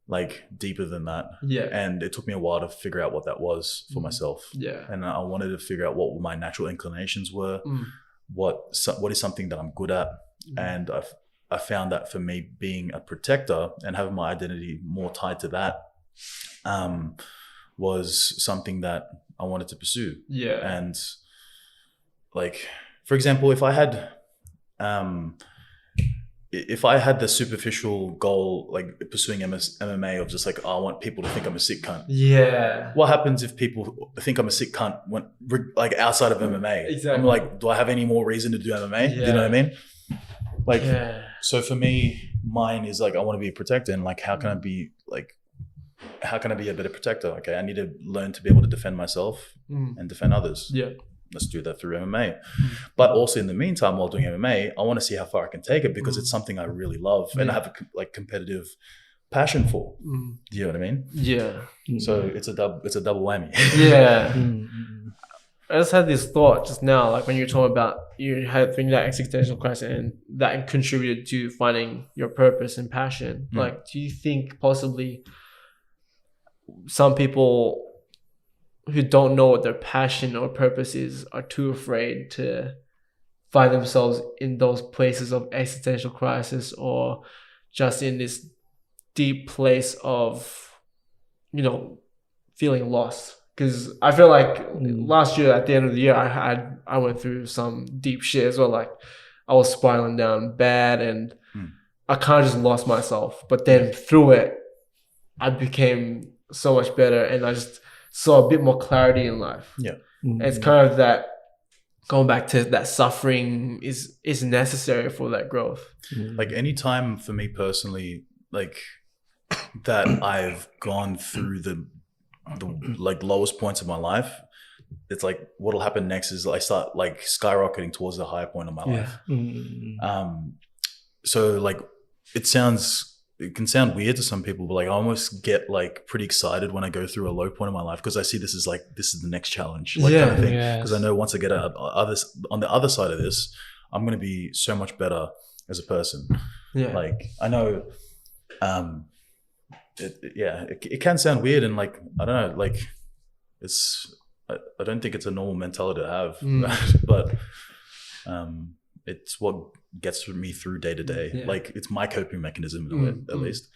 like deeper than that. Yeah. And it took me a while to figure out what that was for myself. Yeah. And I wanted to figure out what my natural inclinations were, what is something that I'm good at. And I found that for me, being a protector and having my identity more tied to that was something that I wanted to pursue. Yeah. And like, for example, if I had the superficial goal, like pursuing MMA of just like, oh, I want people to think I'm a sick cunt. Yeah. What happens if people think I'm a sick cunt like outside of MMA? Exactly. I'm like, do I have any more reason to do MMA? Yeah. You know what I mean? Like, so for me, mine is like, I want to be a protector, and like, how can I be like, how can I be a better protector? Okay, I need to learn to be able to defend myself and defend others. Yeah. Let's do that through MMA. But also in the meantime, while doing MMA, I want to see how far I can take it because it's something I really love and I have a competitive passion for. Do you know what I mean? Yeah. So it's a double whammy. Yeah. I just had this thought just now, like when you were talking about you had thinking that existential crisis and that contributed to finding your purpose and passion. Like, do you think possibly some people who don't know what their passion or purpose is are too afraid to find themselves in those places of existential crisis or just in this deep place of, you know, feeling lost? Because I feel like last year at the end of the year, I went through some deep shit as well. Like I was spiraling down bad and I kind of just lost myself. But then through it, I became so much better and I just saw a bit more clarity in life. Yeah. And it's kind of that, going back to that, suffering is necessary for that growth. Like any time for me personally, like that I've gone through the like lowest points of my life, it's like what'll happen next is I start like skyrocketing towards the higher point of my life. So like it can sound weird to some people, but like I almost get like pretty excited when I go through a low point of my life because I see this is the next challenge, like kind of thing. Because I know once I get on the other side of this, I'm going to be so much better as a person. Yeah. Like I know, it can sound weird and like, I don't know, like I don't think it's a normal mentality to have, but it's what gets me through day to day. Yeah. Like it's my coping mechanism at least.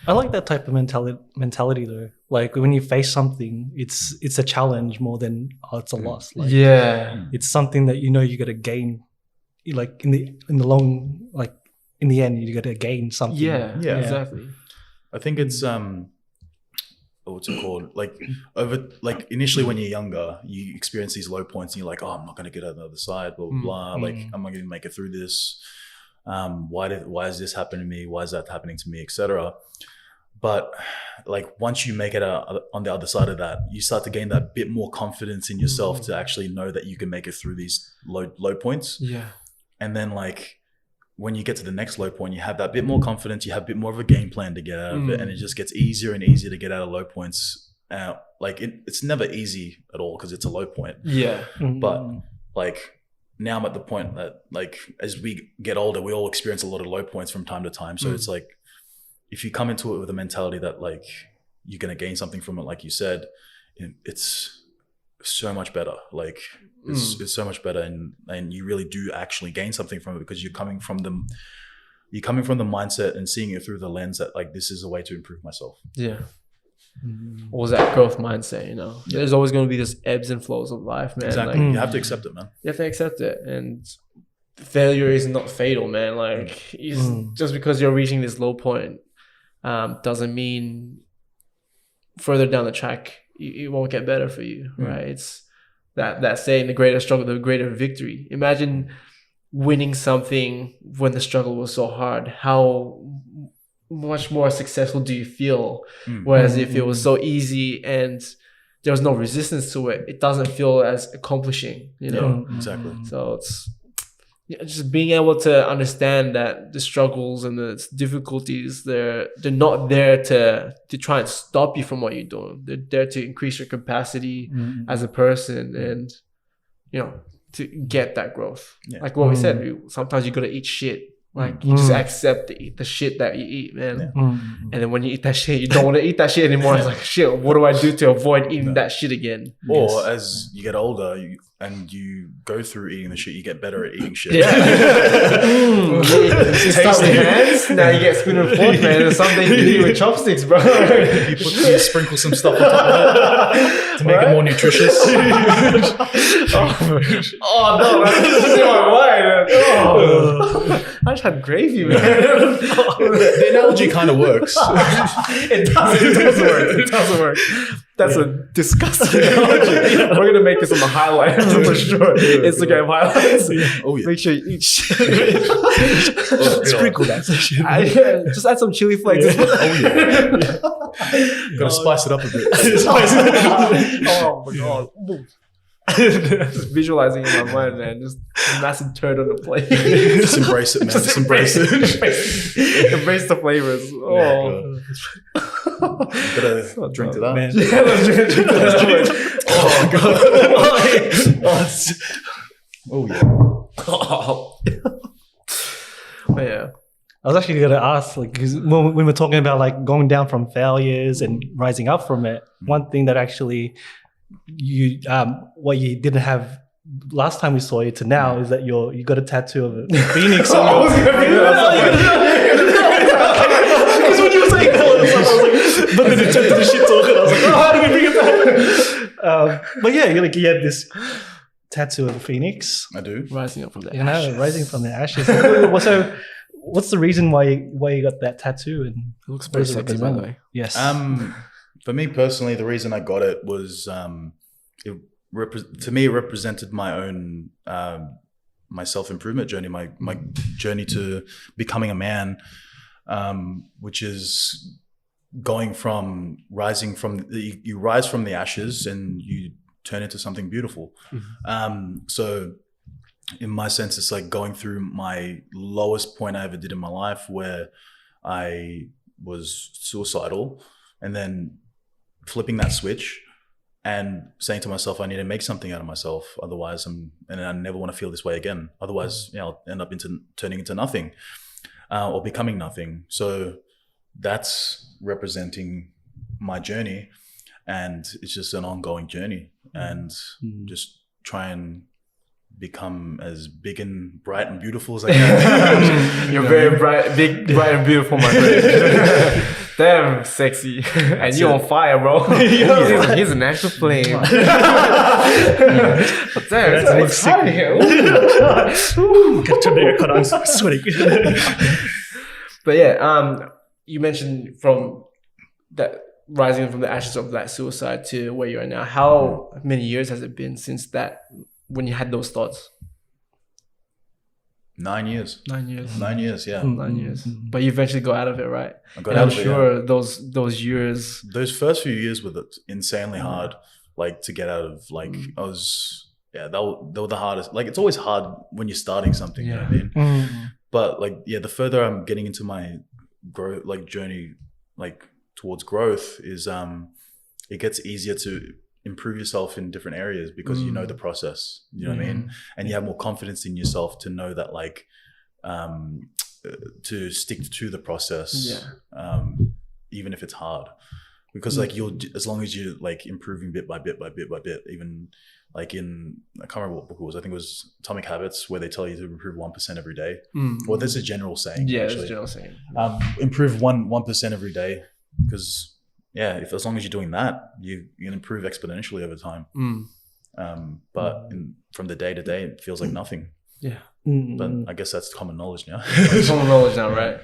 I like that type of mentality though. Like when you face something, it's a challenge more than it's a loss. Like, it's something that you know you got to gain. Like in the long, like in the end, you got to gain something. Yeah, exactly. I think it's what's it called? Like initially when you're younger, you experience these low points and you're like, oh, I'm not going to get out the other side, blah, blah, blah. Like, I'm not going to make it through this. Why is this happening to me? Why is that happening to me, etc. But like once you make it out on the other side of that, you start to gain that bit more confidence in yourself to actually know that you can make it through these low points. Yeah. And then like when you get to the next low point, you have that bit more confidence, you have a bit more of a game plan to get out of it, and it just gets easier and easier to get out of low points. Like it's never easy at all because it's a low point. Yeah. But like now I'm at the point that like as we get older, we all experience a lot of low points from time to time. So it's like if you come into it with a mentality that like you're going to gain something from it, like you said, it's so much better. Like it's so much better, and you really do actually gain something from it because you're coming from the mindset and seeing it through the lens that like this is a way to improve myself. Yeah. What was that growth mindset? You know, there's always going to be this ebbs and flows of life, man. Exactly. Like, you have to accept it, man. You have to accept it, and failure is not fatal, man. Like just because you're reaching this low point doesn't mean further down the track it won't get better for you, right? It's that saying, the greater struggle, the greater victory. Imagine winning something when the struggle was so hard. How much more successful do you feel? Whereas if it was so easy and there was no resistance to it, it doesn't feel as accomplishing, you know? Yeah, exactly. So it's just being able to understand that the struggles and the difficulties, they're not there to try and stop you from what you're doing. They're there to increase your capacity as a person and, you know, to get that growth. Yeah. Like what we said, sometimes you got to eat shit. Like you just accept to eat the shit that you eat, man. Yeah. And then when you eat that shit, you don't want to eat that shit anymore. It's like, shit, what do I do to avoid eating that shit again? Or as you get older and you go through eating the shit, you get better at eating shit. Yeah. You start with hands, now you get spoon and fork, man. There's something you eat with chopsticks, bro. You sprinkle some stuff on top of it to make it more nutritious. Oh no, man. This is my wine. I just had gravy, man. The analogy kind of works. It does work. That's a disgusting analogy. We're gonna make this on the highlights for sure. Instagram highlights. Oh yeah. Make sure you eat shit. Sprinkle that shit. Just add some chili flakes. Oh yeah. Gotta spice it up a bit. Oh my god. Just visualizing in my mind, man. Just a massive turd on the plate. Just embrace it, man. Just embrace it. Embrace the flavors. Oh. Gotta drink to that. Man. Yeah, let's drink to that. Oh god. Oh yeah. Oh. Yeah. I was actually going to ask, like, 'cause when we're talking about like going down from failures and rising up from it, one thing that actually you what you didn't have last time we saw you to now is that you got a tattoo of a phoenix on your. Because when you were saying that, I was like, but then it turned to the shit talk, and I was like, oh, how do we bring it back? But yeah, you had this tattoo of a phoenix. I do. Rising up from the ashes. You know, rising from the ashes. So, what's the reason why you got that tattoo? And It looks very sexy, by the way. Yes. For me personally, the reason I got it was to me it represented my own my self-improvement journey, my journey to becoming a man, which is going from rising from you rise from the ashes and you turn into something beautiful. So in my sense, it's like going through my lowest point I ever did in my life, where I was suicidal, and then flipping that switch and saying to myself, I need to make something out of myself. Otherwise, and I never want to feel this way again. Otherwise, I'll end up turning into nothing or becoming nothing. So that's representing my journey, and it's just an ongoing journey, and just try and become as big and bright and beautiful as I can. You're very bright, big, bright and beautiful, my friend. Damn sexy. And you're on fire, bro. He's an actual flame. Damn, it's hot in here. Get to there, cut on sweating. But yeah, you mentioned from that rising from the ashes of that suicide to where you are now. How many years has it been since that, when you had those thoughts? 9 years. 9 years. 9 years, yeah. 9 years. But you eventually got out of it, right? I got And out I'm of it, sure yeah. those years. Those first few years were insanely hard, like to get out of. Like I was, they were the hardest. Like it's always hard when you're starting something. You know what I mean? But like, the further I'm getting into my growth, like journey, like towards growth, is it gets easier to improve yourself in different areas because you know the process. You know what I mean? And you have more confidence in yourself to know that, like, to stick to the process, even if it's hard, because like as long as you're like improving bit by bit, even like I can't remember what book it was. I think it was Atomic Habits, where they tell you to improve 1% every day. Well, there's a general saying. Yeah, actually. there's a general saying. Improve 1% every day, because as long as you're doing that, you can improve exponentially over time. But from the day to day, it feels like nothing. Yeah. But I guess that's common knowledge now. It's common knowledge now, right?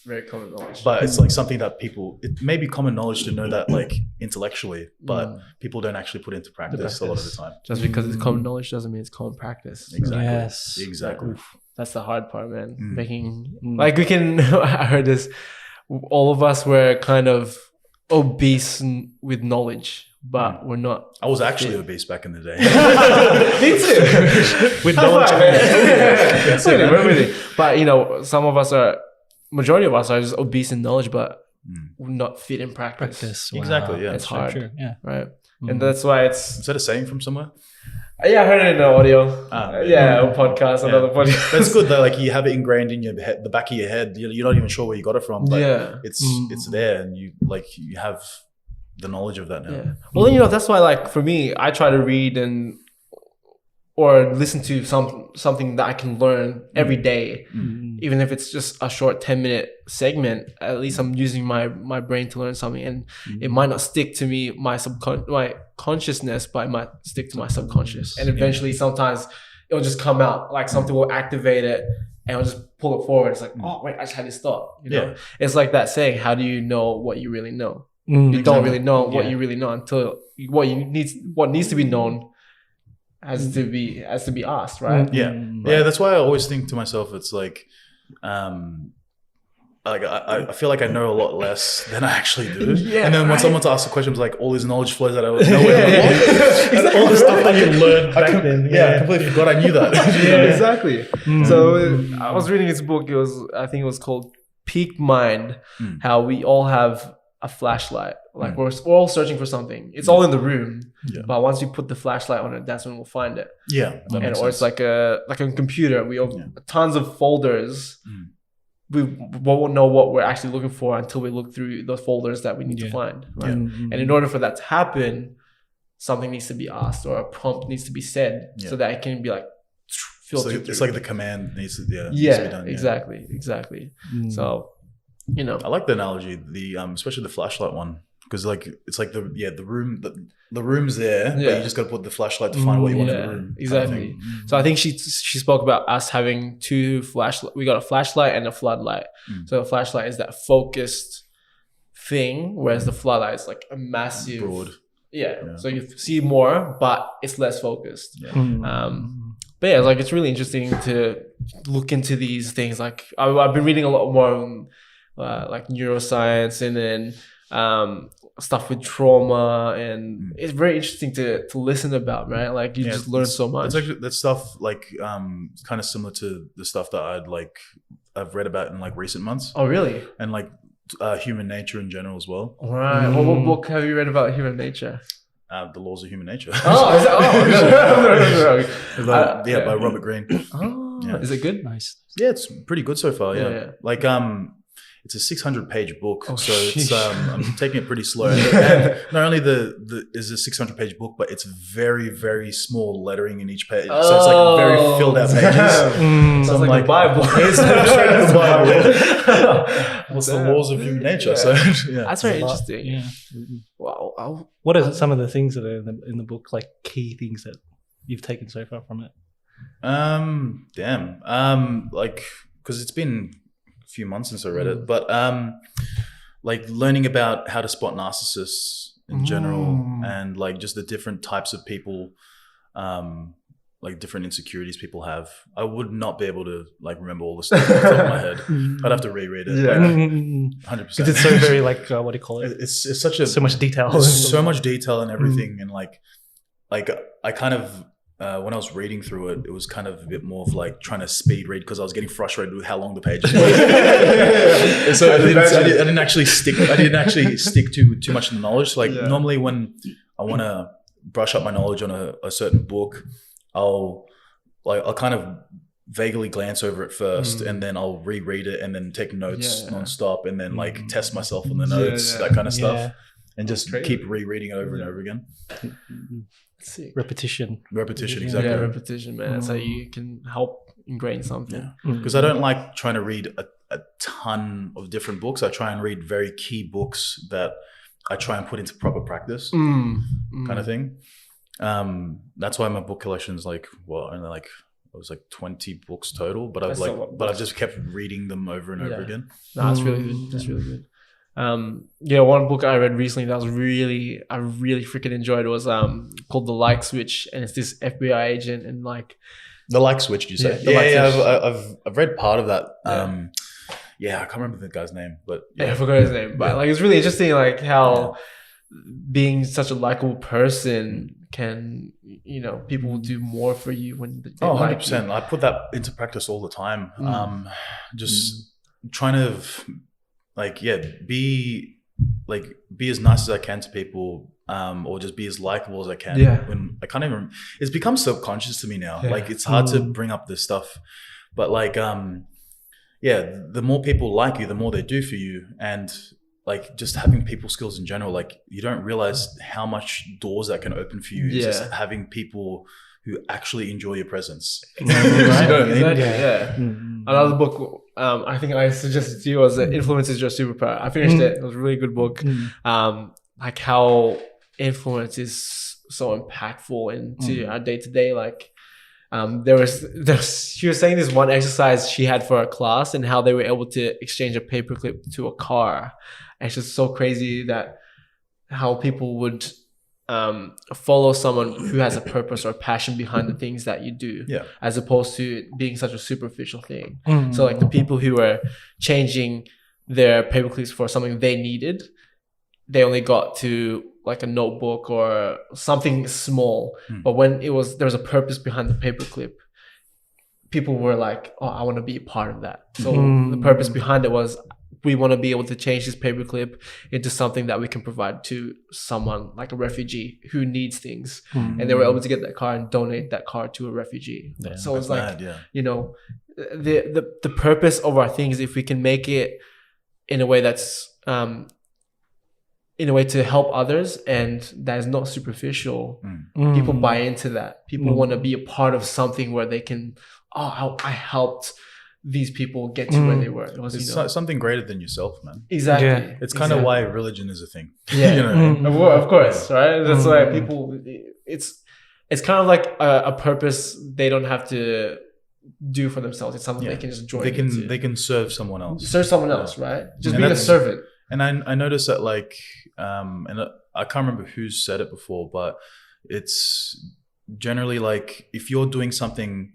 Very common knowledge. But it's like something that it may be common knowledge to know that, like, intellectually, but people don't actually put into practice a lot of the time. Just because it's common knowledge doesn't mean it's common practice. Exactly. Yes. Exactly. That's the hard part, man. Like, we can, I heard this, all of us were kind of obese with knowledge, but we're not. I was actually obese back in the day. Me too. With knowledge. But some of us majority of us are just obese in knowledge, but we're not fit in practice. Wow. Exactly. Yeah, it's hard. True. Yeah. Right. And that's why it's. Is that a saying from somewhere? Yeah, I heard it in the audio. A podcast, another podcast. That's good though. Like, you have it ingrained in your head, the back of your head. You're not even sure where you got it from, but it's there, and you have the knowledge of that now. Yeah. Well, that's why, like, for me, I try to read or listen to something that I can learn every day, even if it's just a short 10-minute segment. At least I'm using my brain to learn something, and it might not stick to me, my consciousness, but it might stick to my subconscious. And eventually, sometimes it'll just come out. Like, something will activate it, and I'll just pull it forward. It's like, oh wait, I just had this thought. It's like that saying, how do you know what you really know? You don't really know what Yeah. you really know until what needs to be known has to be asked, right? Yeah. Mm. Yeah, that's why I always think to myself, it's like, I feel like I know a lot less than I actually do. Yeah, and then when right. someone's asked a question, it's like all these knowledge flows out of nowhere. Yeah. And all the stuff that you learned back then. I completely forgot I knew that. Yeah, exactly. Mm. So I was reading this book. I think it was called Peak Mind. Mm. How we all have a flashlight. Like we're all searching for something. It's all in the room, but once you put the flashlight on it, that's when we'll find it. Yeah, that makes Or it's sense. like a computer. We have tons of folders. We won't know what we're actually looking for until we look through those folders that we need to find. Right? And in order for that to happen, something needs to be asked or a prompt needs to be said so that it can be like filtered through. It's like the command needs to be done. Exactly. So, you know, I like the analogy, especially the flashlight one, because like it's like the room's there, but you just got to put the flashlight to find what you want in the room. Exactly. So I think she spoke about us having two flashlight. We got a flashlight and a floodlight. So a flashlight is that focused thing, whereas the floodlight is like a massive Broad. Yeah. So you see more, but it's less focused. Yeah. But yeah, like it's really interesting to look into these things. Like I've been reading a lot more on like neuroscience and then stuff with trauma, and it's very interesting to listen about, right? Like you just learn so much. It's actually that stuff like kind of similar to the stuff that I've read about in like recent months. Oh, really? And like human nature in general as well. All right. What book have you read about human nature? The Laws of Human Nature. Oh, is it? By Robert Greene. Oh, Yeah. Is it good? Nice. Yeah, it's pretty good so far. Yeah, Yeah. like it's a 600-page book, so sheesh. it's I'm taking it pretty slow. And not only is a 600-page book, but it's very, very small lettering in each page, so it's like very filled out pages. Sounds I'm like the Bible. It's the Bible. What's the laws of human nature? So yeah, That's very interesting. Yeah. Wow. What are some of the things that are in the book, like key things that you've taken so far from it? like because it's been a few months since I read it, but like learning about how to spot narcissists in general, and like just the different types of people, like different insecurities people have. I would not be able to like remember all the stuff off the top of my head. I'd have to reread it. Yeah. 100%. Because it's so very like what do you call it? It's such a So much detail. There's so much detail and everything, and like I kind of when I was reading through it, it was kind of a bit more of like trying to speed read because I was getting frustrated with how long the pages were. So I didn't actually stick to too much of the knowledge. So like normally when I want to brush up my knowledge on a certain book, I'll kind of vaguely glance over it first, and then I'll reread it and then take notes nonstop, and then like test myself on the notes, that kind of stuff, and just keep rereading it over and over again. Sick. Repetition, exactly. Yeah, repetition, man. That's how you can help ingrain something. Because I don't like trying to read a ton of different books. I try and read very key books that I try and put into proper practice, kind of thing. That's why my book collection is like only like it was like 20 books total, but I've just kept reading them over and over again. No, that's really good. That's really good. One book I read recently that I really freaking enjoyed was called The Like Switch, and it's this FBI agent and like The Like Switch. Did you say? I've read part of that. I can't remember the guy's name, but I forgot his name. But like it's really interesting, like how being such a likable person can, people will do more for you when they 100%. I put that into practice all the time. Just trying to be as nice as I can to people, or just be as likable as I can. When I can't even, it's become subconscious to me now. Like it's hard to bring up this stuff, but like, the more people like you, the more they do for you. And like just having people skills in general, like you don't realize how much doors that can open for you. It's just having people who actually enjoy your presence. Exactly, right? You know what I mean? Another book I think I suggested to you was Influence is Your Superpower. I finished it. It was a really good book. Like how influence is so impactful into our day-to-day. Like she was saying this one exercise she had for a class and how they were able to exchange a paperclip to a car. And it's just so crazy that how people would follow someone who has a purpose or passion behind the things that you do, as opposed to it being such a superficial thing. So like the people who were changing their paperclips for something they needed, they only got to like a notebook or something small. But when there was a purpose behind the paperclip, people were like, oh, I want to be a part of that. So the purpose behind it was, we want to be able to change this paperclip into something that we can provide to someone like a refugee who needs things. And they were able to get that car and donate that car to a refugee. So it's like, you know, the purpose of our things, if we can make it in a way that's in a way to help others and that is not superficial, people buy into that. People want to be a part of something where they can, I helped these people get to where they were. It was, it's something greater than yourself, man. Exactly. Yeah. It's kind of why religion is a thing. Yeah. You know what I mean? Of course, right? That's why people, it's kind of like a purpose they don't have to do for themselves. It's something they can just join. They can serve someone else. Serve someone else, right? Just being a servant. And I noticed that, like, and I can't remember who said it before, but it's generally like, if you're doing something,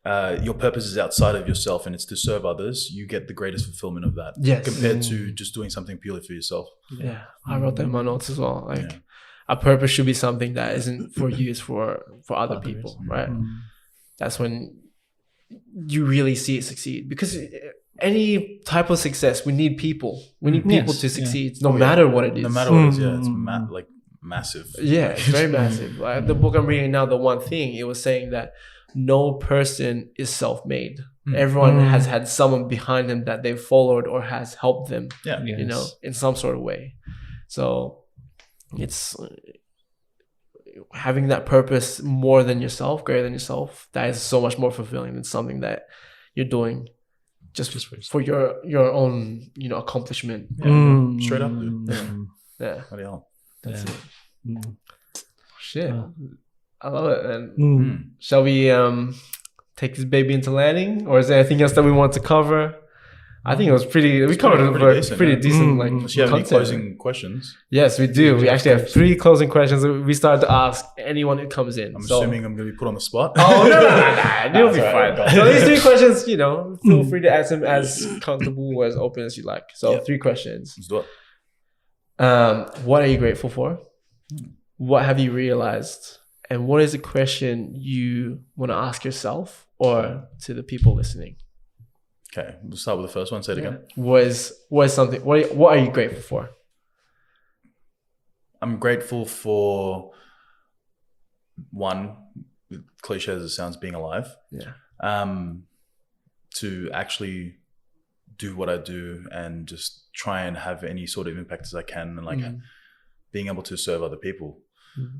your purpose is outside of yourself and it's to serve others, you get the greatest fulfillment of that. Yes. Compared to just doing something purely for yourself. Yeah. I wrote that in my notes as well. Like, a purpose should be something that isn't for you, it's for other people, right? That's when you really see it succeed. Because any type of success, we need people. We need people to succeed, no matter what it is. No matter what it is, it's like massive. Yeah, it's very massive. Like the book I'm reading now, The One Thing, it was saying that no person is self-made. Everyone has had someone behind them that they've followed or has helped them, you know, in some sort of way. So it's having that purpose more than yourself, greater than yourself, that is so much more fulfilling than something that you're doing just for your own, you know, accomplishment. Straight up, dude. Yeah. Bloody hell. That's it. Shit. I love it, man. Shall we take this baby into landing, or is there anything else that we want to cover? I think it was we covered a pretty decent like Do you have any closing questions? Yes, we do. We actually have 3 closing questions that we started to ask anyone who comes in. I'm assuming I'm going to be put on the spot. Oh, no. You'll be fine. So these 3 questions, you know, feel free to ask them as comfortable or as open as you like. So 3 questions. Let's do it. What are you grateful for? What have you realized? And what is a question you want to ask yourself or to the people listening? Okay, we'll start with the first one. Say it again. What are you grateful for? I'm grateful for, one, cliche as it sounds, being alive. To actually do what I do and just try and have any sort of impact as I can, and like being able to serve other people.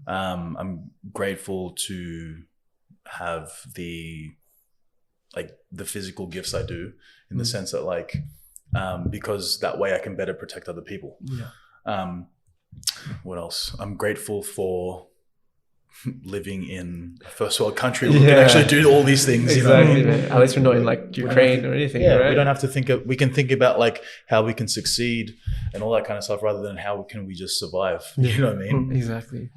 I'm grateful to have the physical gifts I do, in the sense that like, because that way I can better protect other people. What else? I'm grateful for living in a first world country where we can actually do all these things. Exactly. You know? At least we're not in like Ukraine or anything. Yeah, right? we don't have to we can think about like how we can succeed and all that kind of stuff, rather than how can we just survive. You know what I mean? Exactly.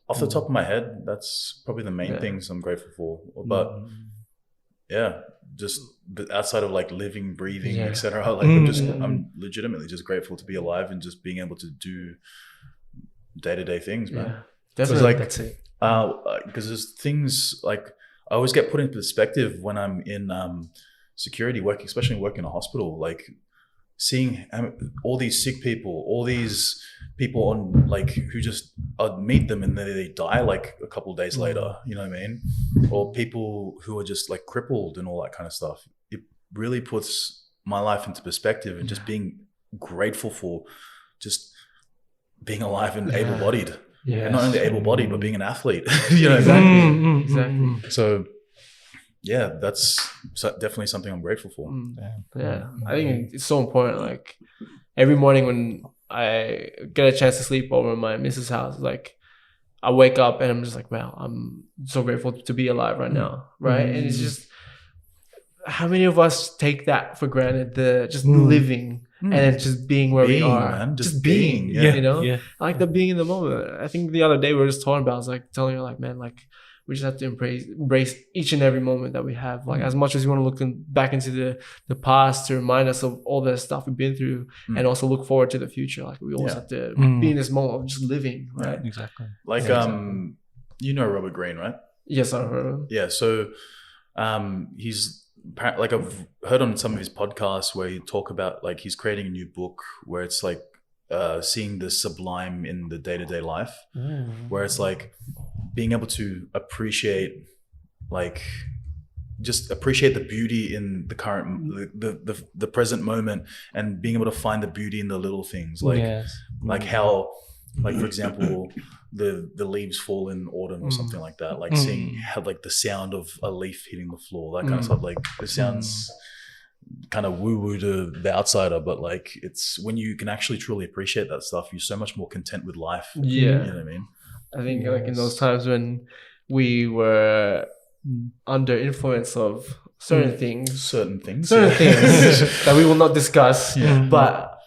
Off the top of my head, that's probably the main things I'm grateful for. But just outside of like living, breathing, etc. Like I'm legitimately just grateful to be alive and just being able to do day-to-day things, man. Definitely, like, that's it. Because there's things like I always get put in perspective when I'm in security work, especially working in a hospital, like seeing all these sick people, all these people on like who just I'd meet them and they die like a couple of days later, you know what I mean? Or people who are just like crippled and all that kind of stuff. It really puts my life into perspective, and just being grateful for just being alive and able-bodied. And not only able-bodied, but being an athlete. You know, Exactly. So yeah, that's definitely something I'm grateful for. I think it's so important. Like every morning when I get a chance to sleep over at my missus' house, like I wake up and I'm just like, wow, I'm so grateful to be alive right now. Right. And it's just, how many of us take that for granted? Just living. and then just being where we are, man. just being, Yeah. you know, Yeah. I like the being in the moment. I think the other day we were just talking about, I was like telling her like, man, like we just have to embrace each and every moment that we have. Like as much as we want to look back into the past to remind us of all the stuff we've been through, and also look forward to the future. Like we always have to be in this moment of just living, right? Exactly. Like you know Robert Greene, right? Yes, I heard him. Yeah. So he's like, I've heard on some of his podcasts where he talk about like he's creating a new book where it's like seeing the sublime in the day-to-day life, where it's like being able to appreciate, like just appreciate the beauty in the current, the present moment, and being able to find the beauty in the little things, like like how, like for example, the leaves fall in autumn or something like that, like seeing how like the sound of a leaf hitting the floor, that kind of stuff. Like it sounds kind of woo-woo to the outsider, but like it's when you can actually truly appreciate that stuff, you're so much more content with life. You know what I mean? I think like in those times when we were under influence of certain things that we will not discuss, but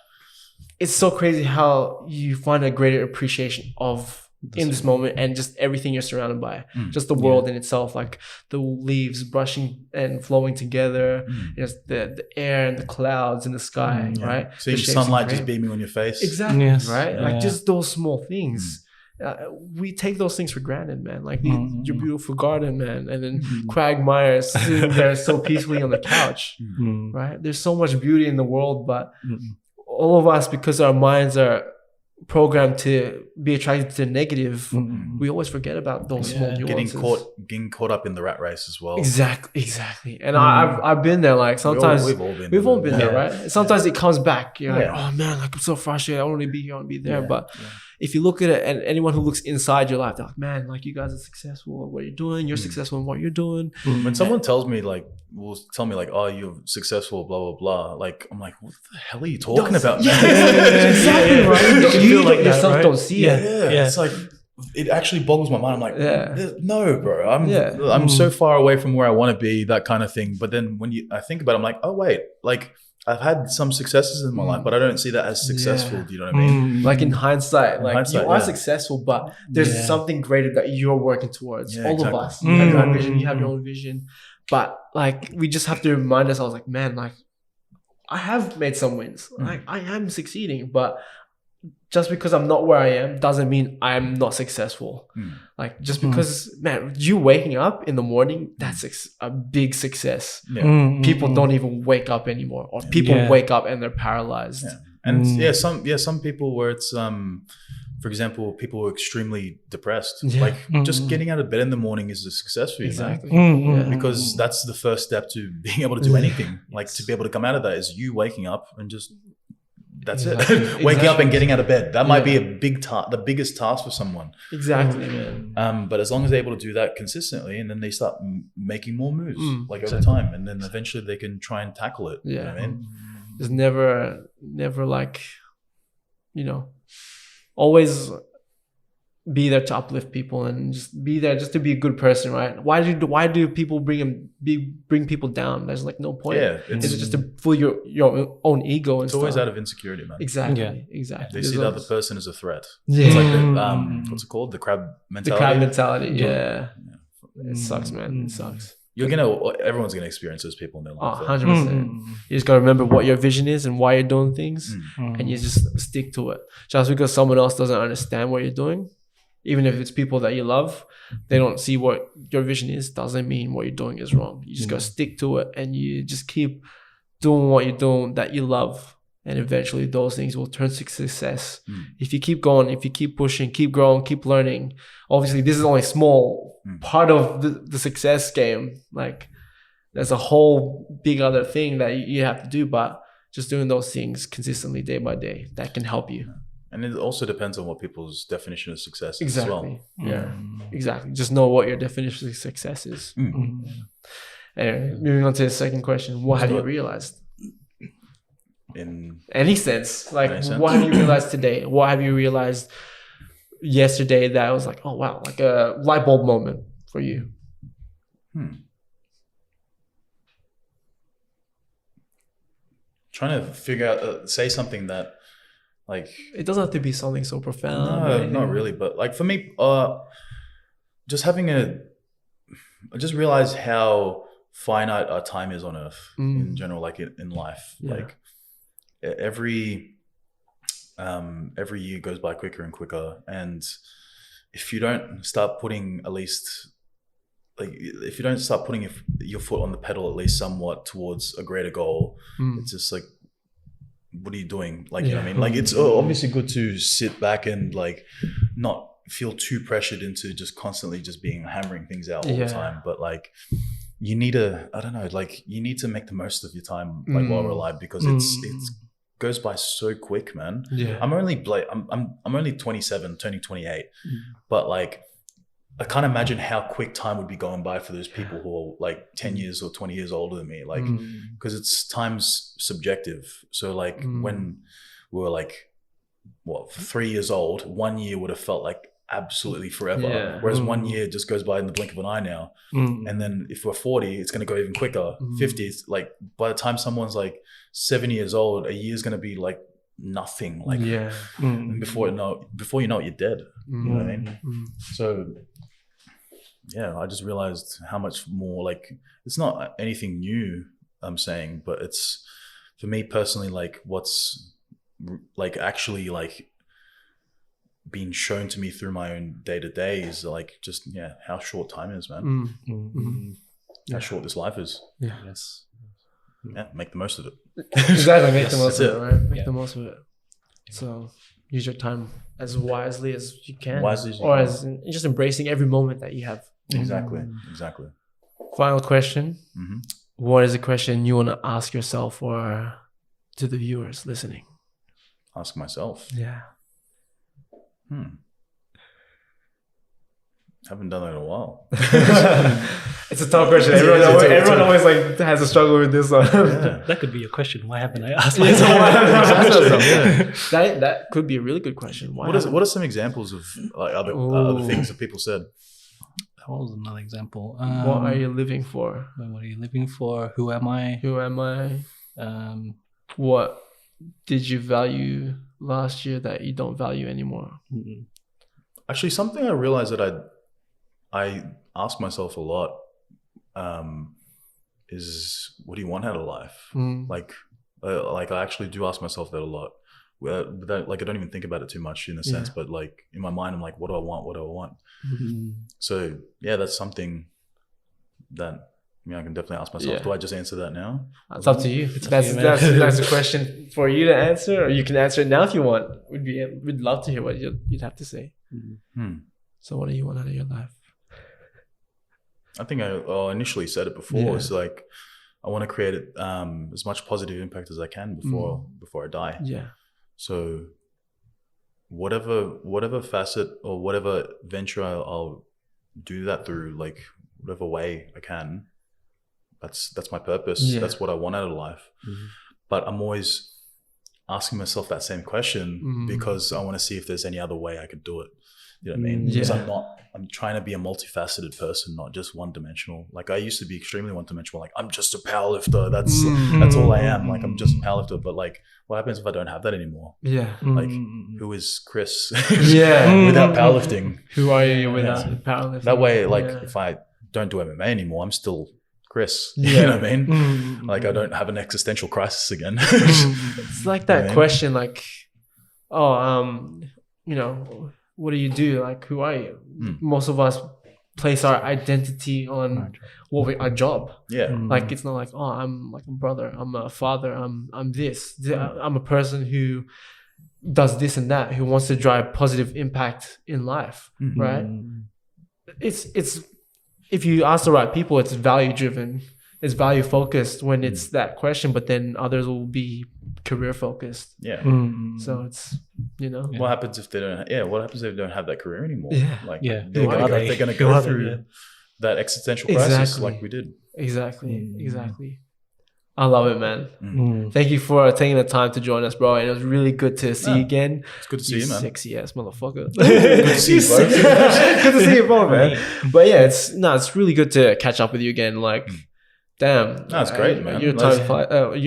it's so crazy how you find a greater appreciation of in this moment and just everything you're surrounded by, just the world in itself, like the leaves brushing and flowing together, just the air and the clouds in the sky, right? Seeing sunlight just beaming on your face. Exactly, right? Like just those small things. We take those things for granted, man. Like your beautiful garden, man, and then Quagmire sitting there so peacefully on the couch, right? There's so much beauty in the world, but all of us, because our minds are programmed to be attracted to the negative, we always forget about those small nuances. Getting caught up in the rat race as well. Exactly. And I've been there. Like sometimes we've all been there, right? Sometimes it comes back. You're like, oh man, like I'm so frustrated. I want to be here. I want to be there. But if you look at it, and anyone who looks inside your life, they're like, man, like you guys are successful at what you're doing. You're successful in what you're doing. When someone tells me like, will tell me like, oh, you're successful, blah blah blah. Like I'm like, what the hell are you talking about? Exactly, right. You like yourself don't see it. Yeah, it's like it actually boggles my mind. I'm like, no, bro. I'm so far away from where I want to be, that kind of thing. But then when I think about it, I'm like, oh wait, like I've had some successes in my life, but I don't see that as successful. Do you know what I mean? Like in hindsight, you are successful, but there's something greater that you're working towards. All of us. You have your own vision. You have your own vision. But like, we just have to remind ourselves, like, man, like I have made some wins. Like I am succeeding, but just because I'm not where I am doesn't mean I'm not successful. Like just because, man, you waking up in the morning, that's a big success. People don't even wake up anymore, or people wake up and they're paralyzed. And some people where it's for example, people who are extremely depressed, like just getting out of bed in the morning is a success for you. Exactly. Because that's the first step to being able to do anything. Like to be able to come out of that is you waking up and just that's it. Waking up and getting out of bed. That might be a big task, the biggest task for someone. Exactly, man. But as long as they're able to do that consistently, and then they start making more moves over time, and then eventually they can try and tackle it. You know what I mean? There's never like, you know, always be there to uplift people and just be there just to be a good person, right? Why do people bring people down? There's like no point. It's just to fool your own ego and it's stuff. Always out of insecurity, man. Exactly. They see the other person as a threat. Yeah. It's like the, what's it called? The crab mentality. The crab mentality. Yeah. It sucks, man. It sucks. Everyone's gonna experience those people in their life. 100%. You just gotta remember what your vision is and why you're doing things, and you just stick to it. Just because someone else doesn't understand what you're doing, even if it's people that you love, they don't see what your vision is, doesn't mean what you're doing is wrong. You just gotta stick to it, and you just keep doing what you're doing that you love, and eventually those things will turn to success. If you keep going, if you keep pushing, keep growing, keep learning. Obviously, this is only a small part of the success game. Like, there's a whole big other thing that you have to do, but just doing those things consistently day by day, that can help you. And it also depends on what people's definition of success is as well. Yeah, exactly. Just know what your definition of success is. Anyway, moving on to the second question. What have you realized? In any sense, like what have you realized today? What have you realized yesterday that was like, oh wow, like a light bulb moment for you? trying to figure out, say something that like. It doesn't have to be something so profound. No, not really. But like for me, just I just realized how finite our time is on Earth in general, like in life. Yeah. Like every year goes by quicker and quicker, and if you don't start putting at least, like, if you don't start putting your foot on the pedal at least somewhat towards a greater goal, it's just like, what are you doing? Like, you know what I mean? Like, it's obviously good to sit back and like not feel too pressured into just constantly just being hammering things out all the time. But like, you need you need to make the most of your time, like while we're alive, because it's goes by so quick, man. Yeah. I'm only 27, turning 28, but like, I can't imagine how quick time would be going by for those people who are like 10 years or 20 years older than me. Like, because time's subjective. So like when we were like, 3 years old, 1 year would have felt like absolutely forever. Yeah. Whereas 1 year just goes by in the blink of an eye now. And then if we're 40, it's going to go even quicker. 50, it's like by the time someone's like 70 years old, a year's going to be like nothing. Like, and before you know it, you're dead. You know what I mean? So yeah, I just realized how much more, like, it's not anything new I'm saying, but it's, for me personally, like what's like actually like being shown to me through my own day to day is like just how short time is, man. How short this life is. Yeah. Yes. Yeah, make the most of it. Exactly, make the most of That's it, right? Make the most of it. So use your time as wisely as you can, as just embracing every moment that you have. Exactly. Final question. What is a question you want to ask yourself or to the viewers listening? Ask myself. Yeah. Haven't done that in a while. It's a tough question. Everyone always like has a struggle with this one. Yeah. That could be a question. Why haven't I asked myself? That could be a really good question. What are some examples of like other things that people said? What was another example? What are you living for? What are you living for? Who am I? What did you value last year that you don't value anymore? Actually, something I realized that I ask myself a lot is, what do you want out of life? Like I actually do ask myself that a lot. Like I don't even think about it too much in a sense, but like in my mind, I'm like, what do I want? What do I want? So yeah, that's something that I can definitely ask myself. Do I just answer that now? It's up to you. That's a question for you to answer, or you can answer it now if you want. We'd love to hear what you'd have to say. So what do you want out of your life? I think I initially said it before. It's like I want to create as much positive impact as I can before I die. Yeah. So whatever facet or whatever venture I'll do that through, like whatever way I can, that's my purpose. That's what I want out of life. But I'm always asking myself that same question because I want to see if there's any other way I could do it. You know what I mean? Because I'm trying to be a multifaceted person, not just one dimensional. Like I used to be extremely one dimensional. Like I'm just a powerlifter. That's all I am. Like I'm just a powerlifter. But like, what happens if I don't have that anymore? Yeah. Like who is Chris? Without powerlifting? Who are you without powerlifting? That way, like if I don't do MMA anymore, I'm still Chris. You know what I mean? Like I don't have an existential crisis again. It's like that question, like, what do you do? Like, who are you? Most of us place our identity on our job. Like it's not like, I'm like a brother, I'm a father, I'm this. I'm a person who does this and that, who wants to drive positive impact in life, right? It's if you ask the right people, it's value driven, it's value focused when it's that question, but then others will be career focused. So it's, what happens if they don't what happens if they don't have that career anymore? They're gonna go through that existential crisis like we did. Exactly. I love it, man. Thank you for taking the time to join us, bro. And it was really good to see you again. It's good to see you, man. Sexy ass motherfucker. Good to see you both. Good to see you both, man. But yeah, it's really good to catch up with you again. Like, Damn. That's great, man. Your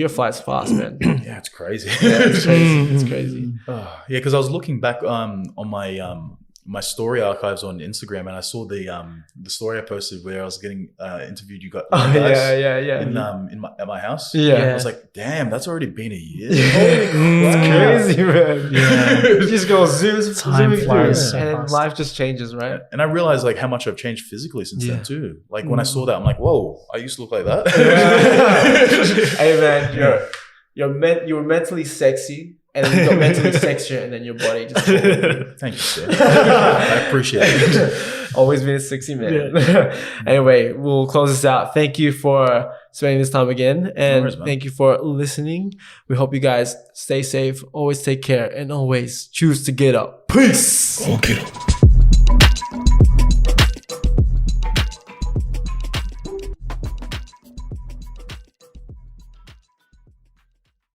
flight's fast, man. Yeah, it's crazy. Yeah, it's crazy. It's crazy. Yeah, because I was looking back on my story archives on Instagram, and I saw the story I posted where I was getting interviewed. You got yeah. at my house. Yeah. I was like, damn, that's already been a year. It's crazy, man. Yeah. You just go zoom flies so and fast. life just changes, right? And I realized like how much I've changed physically since then too. Like when I saw that, I'm like, whoa, I used to look like that. Hey man, you were mentally sexy, and then you got mentally sexier, and then your body just Thank you, sir. I appreciate it. always been a sexy man. Anyway, we'll close this out. Thank you for spending this time again, and worries, man. thank you for listening. We hope you guys stay safe, always take care, and always choose to get up. Peace. Okiru.